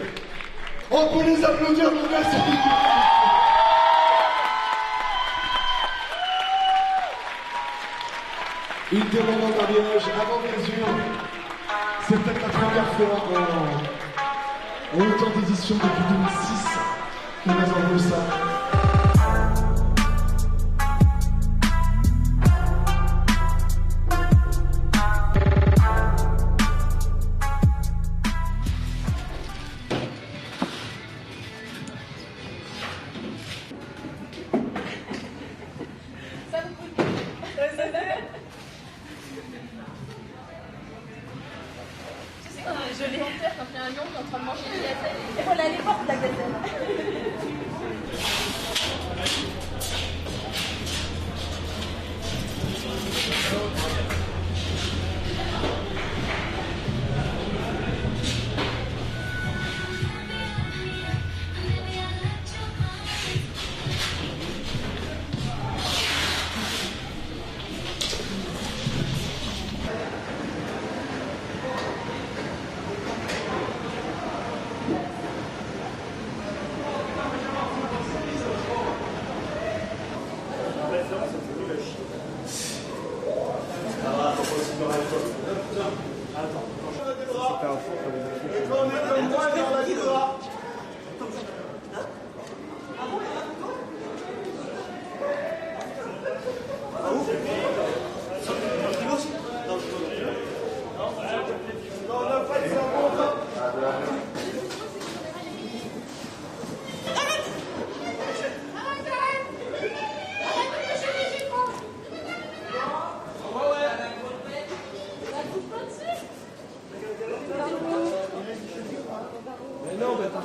On peut les applaudir, mon gars, c'est une demande en mariage avant mesure. C'est peut-être la première fois en autant d'éditions depuis 2006 qu'on a entendu ça. Je l'ai en terre quand il y a un lion qui est en train de manger une gazelle. Et voilà, elle est morte la gazelle.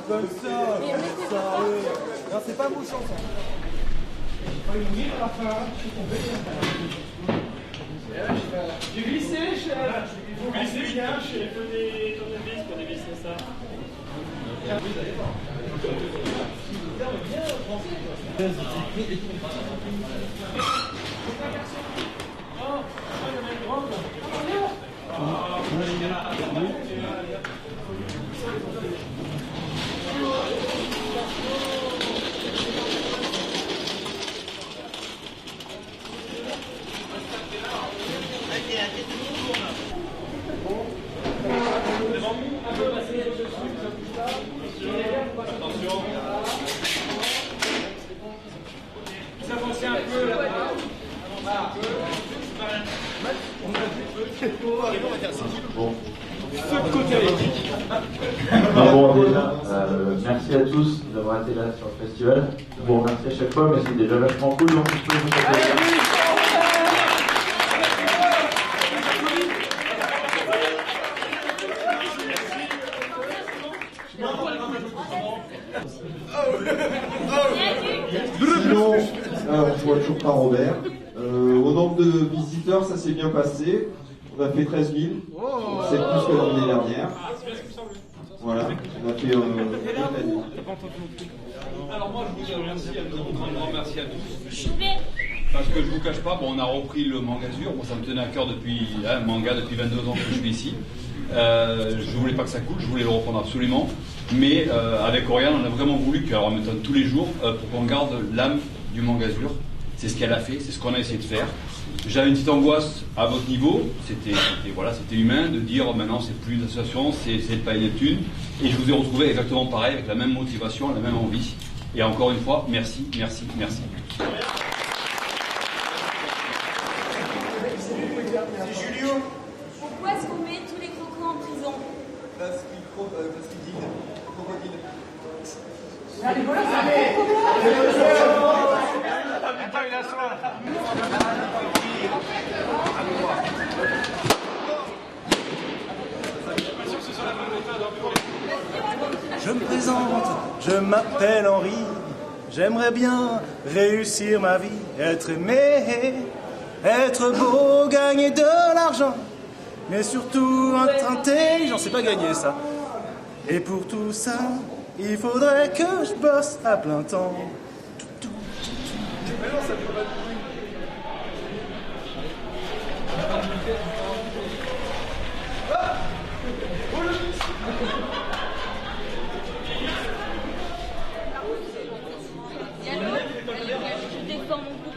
Comme ça, non, c'est pas mouchant ça. Il faut mourir à la fin, je suis tombé. J'ai glissé, vous glissez bien, je fais des tournevis pour dévisser ça. Attention. Ça avance un peu là-bas. ce côté. Bon, déjà, merci à tous d'avoir été là sur le festival. Je vous remercie à chaque fois, mais c'est déjà vachement cool. Donc, je peux vous Sinon, je vois toujours pas Robert. Au nombre de visiteurs, ça s'est bien passé. On a fait 13 000. C'est plus que l'année dernière. Voilà, on a fait Alors moi je vous remercie, un grand merci à tous. Parce que je vous cache pas, bon, on a repris le Mangazur, bon, ça me tenait à cœur depuis manga depuis 22 ans que je suis ici. Je voulais pas que ça coûte, je voulais le reprendre absolument. Mais avec Oriane, on a vraiment voulu qu'elle en mette tous les jours pour qu'on garde l'âme du Mangazur. C'est ce qu'elle a fait, c'est ce qu'on a essayé de faire. J'avais une petite angoisse à votre niveau, c'était humain de dire maintenant c'est plus une association, c'est pas une thune. Et je vous ai retrouvé exactement pareil, avec la même motivation, la même envie. Et encore une fois, merci, merci, merci. C'est Julio. Pourquoi est-ce qu'on met tous les crocos en prison? Parce qu'il dit crocodile. Allez, voilà, Je me présente, je m'appelle Henri. J'aimerais bien réussir ma vie, être aimé, être beau, gagner de l'argent, mais surtout être intelligent, c'est pas gagner ça. Et pour tout ça, il faudrait que je bosse à plein temps. Mais non, ça fait pas de bruit. Je défends mon groupe.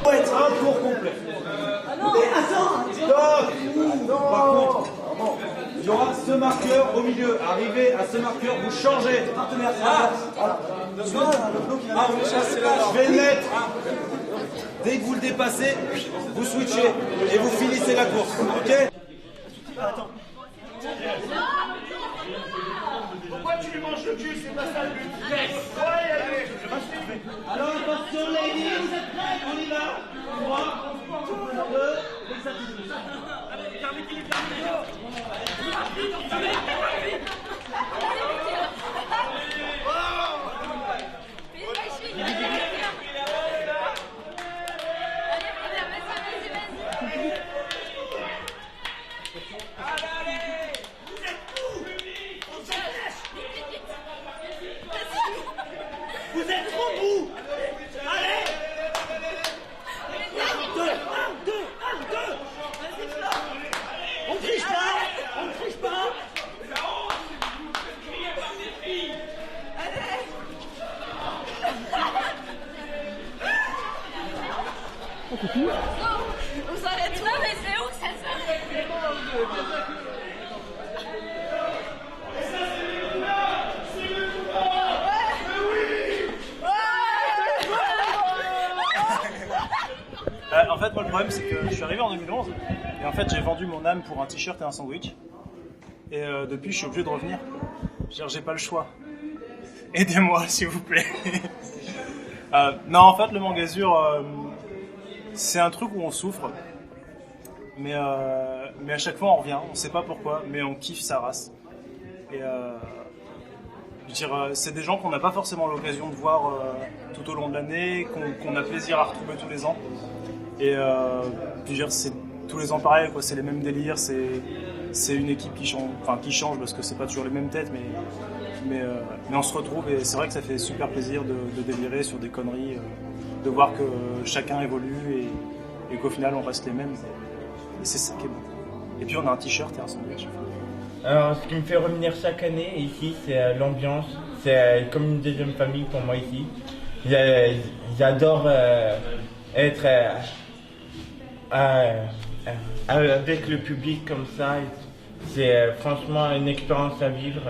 Faut être un tour complet. Mais attends, stop. Par contre, il y aura ce marqueur au milieu. Arrivé à ce marqueur, vous changez. Je vais le mettre. Dès que vous le dépassez, vous switchez et vous finissez la course. Ok? Attends. Pourquoi tu lui manges le cul? C'est pas ça le but. Yes. Ouais, allez. Alors attention ladies, vous êtes prêts? On y va. 3, 2, exactement. Vous êtes trop bout. Allez. 1, 2. On triche pas. On triche pas. On s'arrête là, mais c'est où que ça s'arrête? En fait, moi, le problème, c'est que je suis arrivé en 2011 et en fait, j'ai vendu mon âme pour un t-shirt et un sandwich. Et depuis, je suis obligé de revenir. J'ai pas le choix. Aidez-moi, s'il vous plaît. Non, en fait, le Mangazur, c'est un truc où on souffre. Mais à chaque fois, on revient. On sait pas pourquoi, mais on kiffe sa race. Et je veux dire, c'est des gens qu'on n'a pas forcément l'occasion de voir tout au long de l'année, qu'on a plaisir à retrouver tous les ans. Et je veux dire, c'est tous les ans pareil, quoi. C'est les mêmes délires, c'est c'est une équipe qui change parce que c'est pas toujours les mêmes têtes, mais on se retrouve et c'est vrai que ça fait super plaisir de délirer sur des conneries, de voir que chacun évolue et qu'au final on reste les mêmes. Et c'est ça qui est bon. Et puis on a un t-shirt et un sandwich. Alors, ce qui me fait revenir chaque année ici, c'est l'ambiance. C'est comme une deuxième famille pour moi ici. J'adore être avec le public comme ça. C'est franchement une expérience à vivre.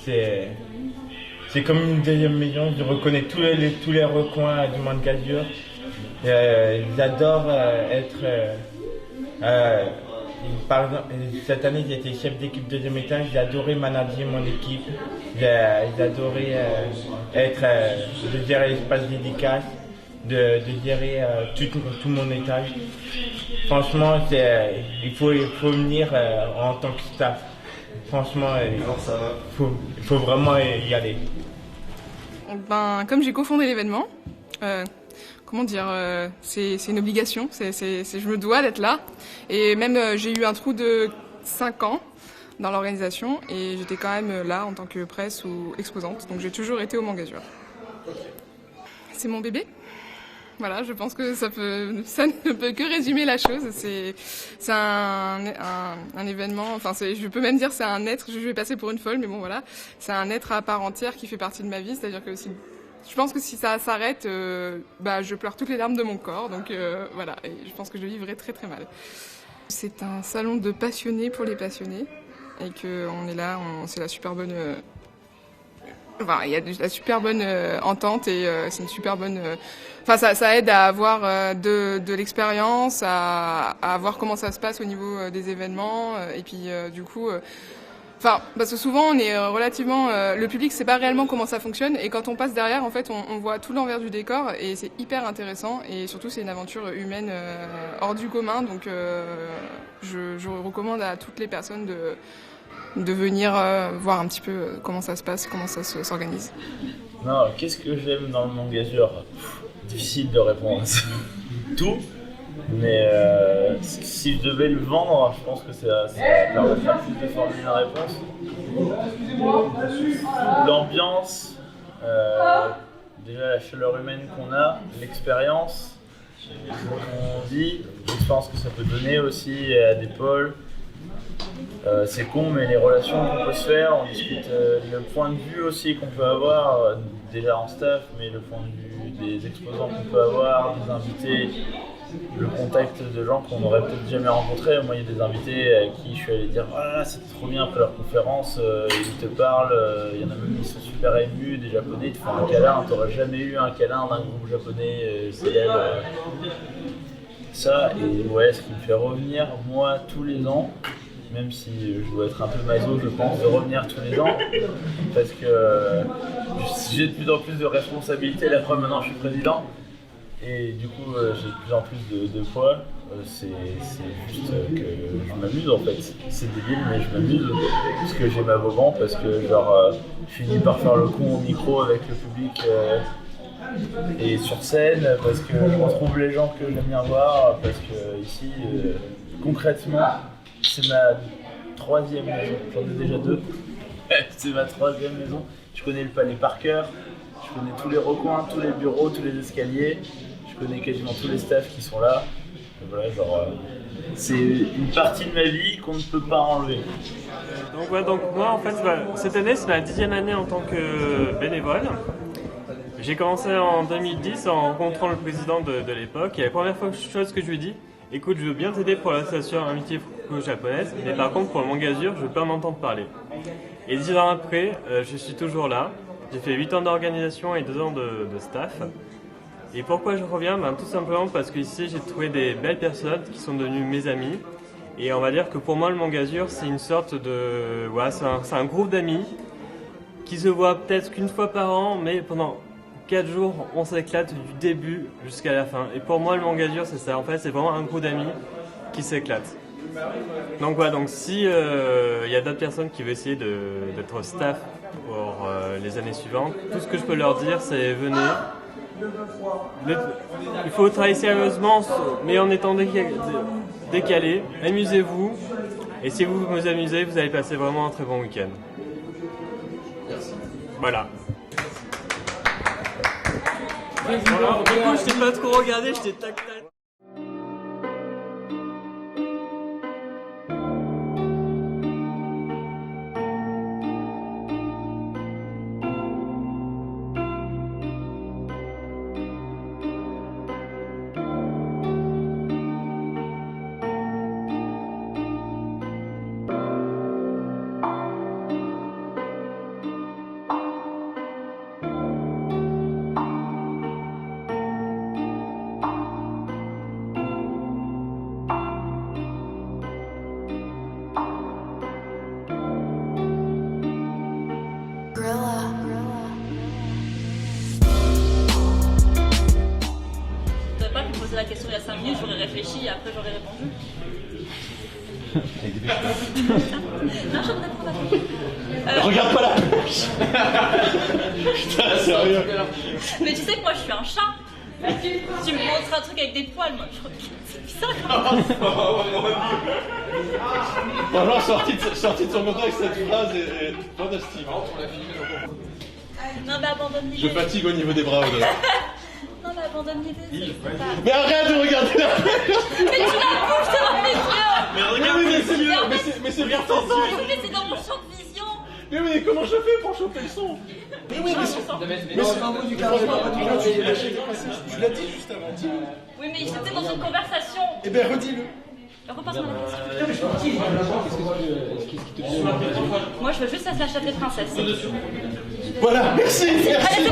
C'est comme une deuxième maison. Je reconnais tous les recoins du Mont Gazur. J'adore être... par exemple, cette année j'ai été chef d'équipe deuxième étage, j'ai adoré manager mon équipe, j'ai adoré de gérer l'espace dédicace, de gérer tout mon étage. Franchement, il faut venir en tant que staff. Franchement, il faut vraiment y aller. Ben, comme j'ai cofondé l'événement, comment dire, c'est une obligation, je me dois d'être là. Et même j'ai eu un trou de 5 ans dans l'organisation et j'étais quand même là en tant que presse ou exposante. Donc j'ai toujours été au Mont Gazur. C'est mon bébé. Voilà, je pense que ça ne peut que résumer la chose. C'est un événement, enfin je peux même dire c'est un être, je vais passer pour une folle, mais bon voilà, c'est un être à part entière qui fait partie de ma vie, c'est-à-dire que je pense que si ça s'arrête, je pleure toutes les larmes de mon corps, donc voilà, et je pense que je vivrai très très mal. C'est un salon de passionnés pour les passionnés, et qu'on est là, c'est la super bonne... il y a la super bonne entente et c'est une super bonne... ça aide à avoir de l'expérience, à voir comment ça se passe au niveau des événements. Et puis du coup... parce que souvent on est relativement... le public sait pas réellement comment ça fonctionne. Et quand on passe derrière, en fait, on voit tout l'envers du décor. Et c'est hyper intéressant. Et surtout, c'est une aventure humaine hors du commun. Donc je recommande à toutes les personnes de venir voir un petit peu comment ça se passe, comment ça s'organise. Non, qu'est-ce que j'aime dans le Mont Gazur ? Difficile de répondre à ça. Tout, mais si je devais le vendre, je pense que ça permet faire plus de formuler une réponse. L'ambiance, déjà la chaleur humaine qu'on a, l'expérience qu'on vit, l'expérience que ça peut donner aussi à des pôles. C'est con, mais les relations qu'on peut se faire, on discute le point de vue aussi qu'on peut avoir, déjà en staff, mais le point de vue des exposants qu'on peut avoir, des invités, le contact de gens qu'on n'aurait peut-être jamais rencontrés. Moi, il y a des invités à qui je suis allé dire « Ah, c'était trop bien après leur conférence, ils te parlent, il y en a même qui sont super émus, des Japonais, ils te font un câlin, t'aurais jamais eu un câlin d'un groupe japonais célèbre. » Ça, et ouais, ce qui me fait revenir, moi, tous les ans, même si je dois être un peu maso, je pense, de revenir tous les ans, parce que j'ai de plus en plus de responsabilités. La preuve, maintenant, je suis président, et du coup, j'ai de plus en plus de poids. C'est juste que je m'amuse, en fait. C'est débile, mais je m'amuse, parce que j'ai ma boban, parce que je finis par faire le con au micro avec le public et sur scène, parce que je retrouve les gens que j'aime bien voir, parce que ici, concrètement, c'est ma 3e maison, j'en ai déjà 2. C'est ma 3e maison. Je connais le palais par cœur, je connais tous les recoins, tous les bureaux, tous les escaliers. Je connais quasiment tous les staffs qui sont là. Et voilà, c'est une partie de ma vie qu'on ne peut pas enlever. Donc moi en fait, cette année c'est ma 10e année en tant que bénévole. J'ai commencé en 2010 en rencontrant le président de l'époque. Et la première chose que je lui ai dit, écoute, je veux bien t'aider pour l'association Amitié franco-japonaise, mais par contre pour le Mont Gazur, je veux pas en entendre parler. Et 10 ans après, je suis toujours là. J'ai fait 8 ans d'organisation et 2 ans de staff. Et pourquoi je reviens ? Tout simplement parce qu'ici j'ai trouvé des belles personnes qui sont devenues mes amis. Et on va dire que pour moi le Mont Gazur c'est une sorte de... Voilà, c'est un groupe d'amis qui se voient peut-être qu'une fois par an, mais pendant 4 jours, on s'éclate du début jusqu'à la fin. Et pour moi, le Mont Gazur, c'est ça. En fait, c'est vraiment un groupe d'amis qui s'éclate. Donc voilà, donc si y a d'autres personnes qui veulent essayer d'être staff pour les années suivantes, tout ce que je peux leur dire, c'est venez. Il faut travailler sérieusement, mais en étant décalé. Amusez-vous. Et si vous vous amusez, vous allez passer vraiment un très bon week-end. Merci. Voilà. Du coup, je t'ai pas trop regardé, je t'ai tac-tac. T'aurais pas pu me poser la question il y a 5 minutes, j'aurais réfléchi et après j'aurais répondu. Non, je regarde pas. Regarde pas la pêche. Putain, sérieux. Mais tu sais que moi je suis un chat. Tu me montres un truc avec des poils, moi je regarde. C'est bizarre quand même. Franchement, sorti de son contexte, cette phrase est fantastique. Non, mais abandonne l'idée. Je fatigue au niveau des bras. Non, mais abandonne l'idée. Mais arrête de regarder la pêche. Mais tu la bouges, c'est dans mes yeux. Mais regarde mes yeux. Mais c'est bien tendu. Mais c'est dans mon champ de vision. Mais comment je fais pour choper le son? Mais oui, mais c'est un mot du carré. Tu l'as dit juste avant. Oui, mais j'étais dans une conversation. Eh ben, redis-le. Repasse-moi la question. Moi, je veux juste la Snapchat des princesses. Voilà, merci. Allez,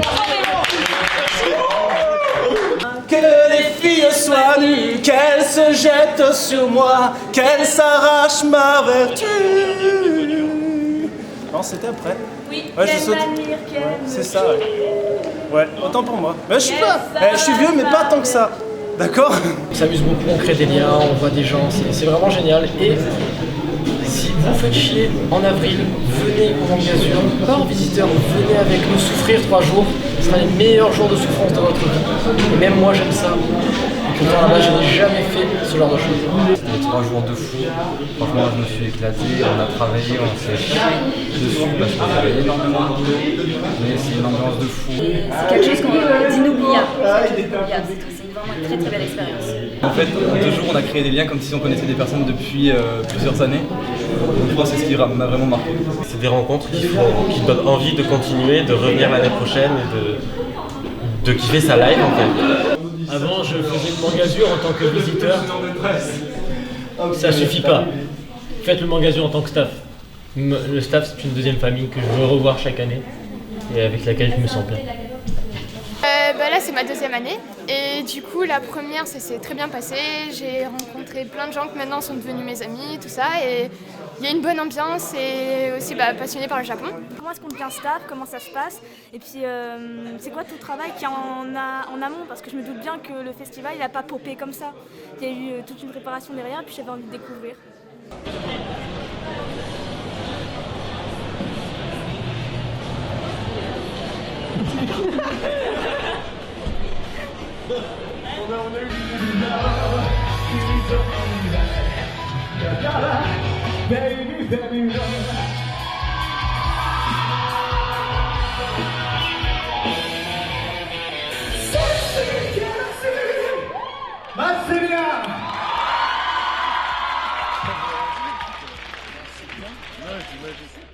Que les filles soient nues, qu'elles se jettent sur moi, qu'elles s'arrachent ma vertu. Non, c'était après. Oui, ouais, quelle manière, c'est ça, ouais. Ouais, autant pour moi. Mais je suis vieux, mais pas tant que ça. D'accord? On s'amuse beaucoup, on crée des liens, on voit des gens, c'est vraiment génial. Et si vous faites chier en avril, venez au Manque d'Azur, pas en visiteur, venez avec nous souffrir 3 jours. Ce sera les meilleurs jours de souffrance de votre vie. Et même moi j'aime ça. Et pourtant là-bas je n'ai jamais fait ce genre de choses. C'était 3 jours de fou. Franchement je me suis éclaté, on a travaillé, on s'est chié dessus parce qu'il y avait énormément de boulot. Mais c'est une ambiance de fou. C'est quelque chose d'inoubliable. C'est vraiment une très très belle expérience. En fait, en 2 jours, on a créé des liens comme si on connaissait des personnes depuis plusieurs années. Donc, je pense que c'est ce qui m'a vraiment marqué. C'est des rencontres qui donnent envie de continuer, de revenir l'année prochaine et de kiffer sa live en fait. Avant, je faisais le Manque d'Azur en tant que visiteur. Ça suffit pas. Faites le Manque d'Azur en tant que staff. Le staff, c'est une deuxième famille que je veux revoir chaque année et avec laquelle je me sens bien. Là c'est ma 2e année et du coup la première ça s'est très bien passé, j'ai rencontré plein de gens qui maintenant sont devenus mes amis, tout ça, et il y a une bonne ambiance et aussi passionnée par le Japon. Comment est-ce qu'on devient staff, comment ça se passe, et puis c'est quoi tout le travail qu'il y a en amont, parce que je me doute bien que le festival il n'a pas popé comme ça, il y a eu toute une préparation derrière, puis j'avais envie de découvrir. J'imagine.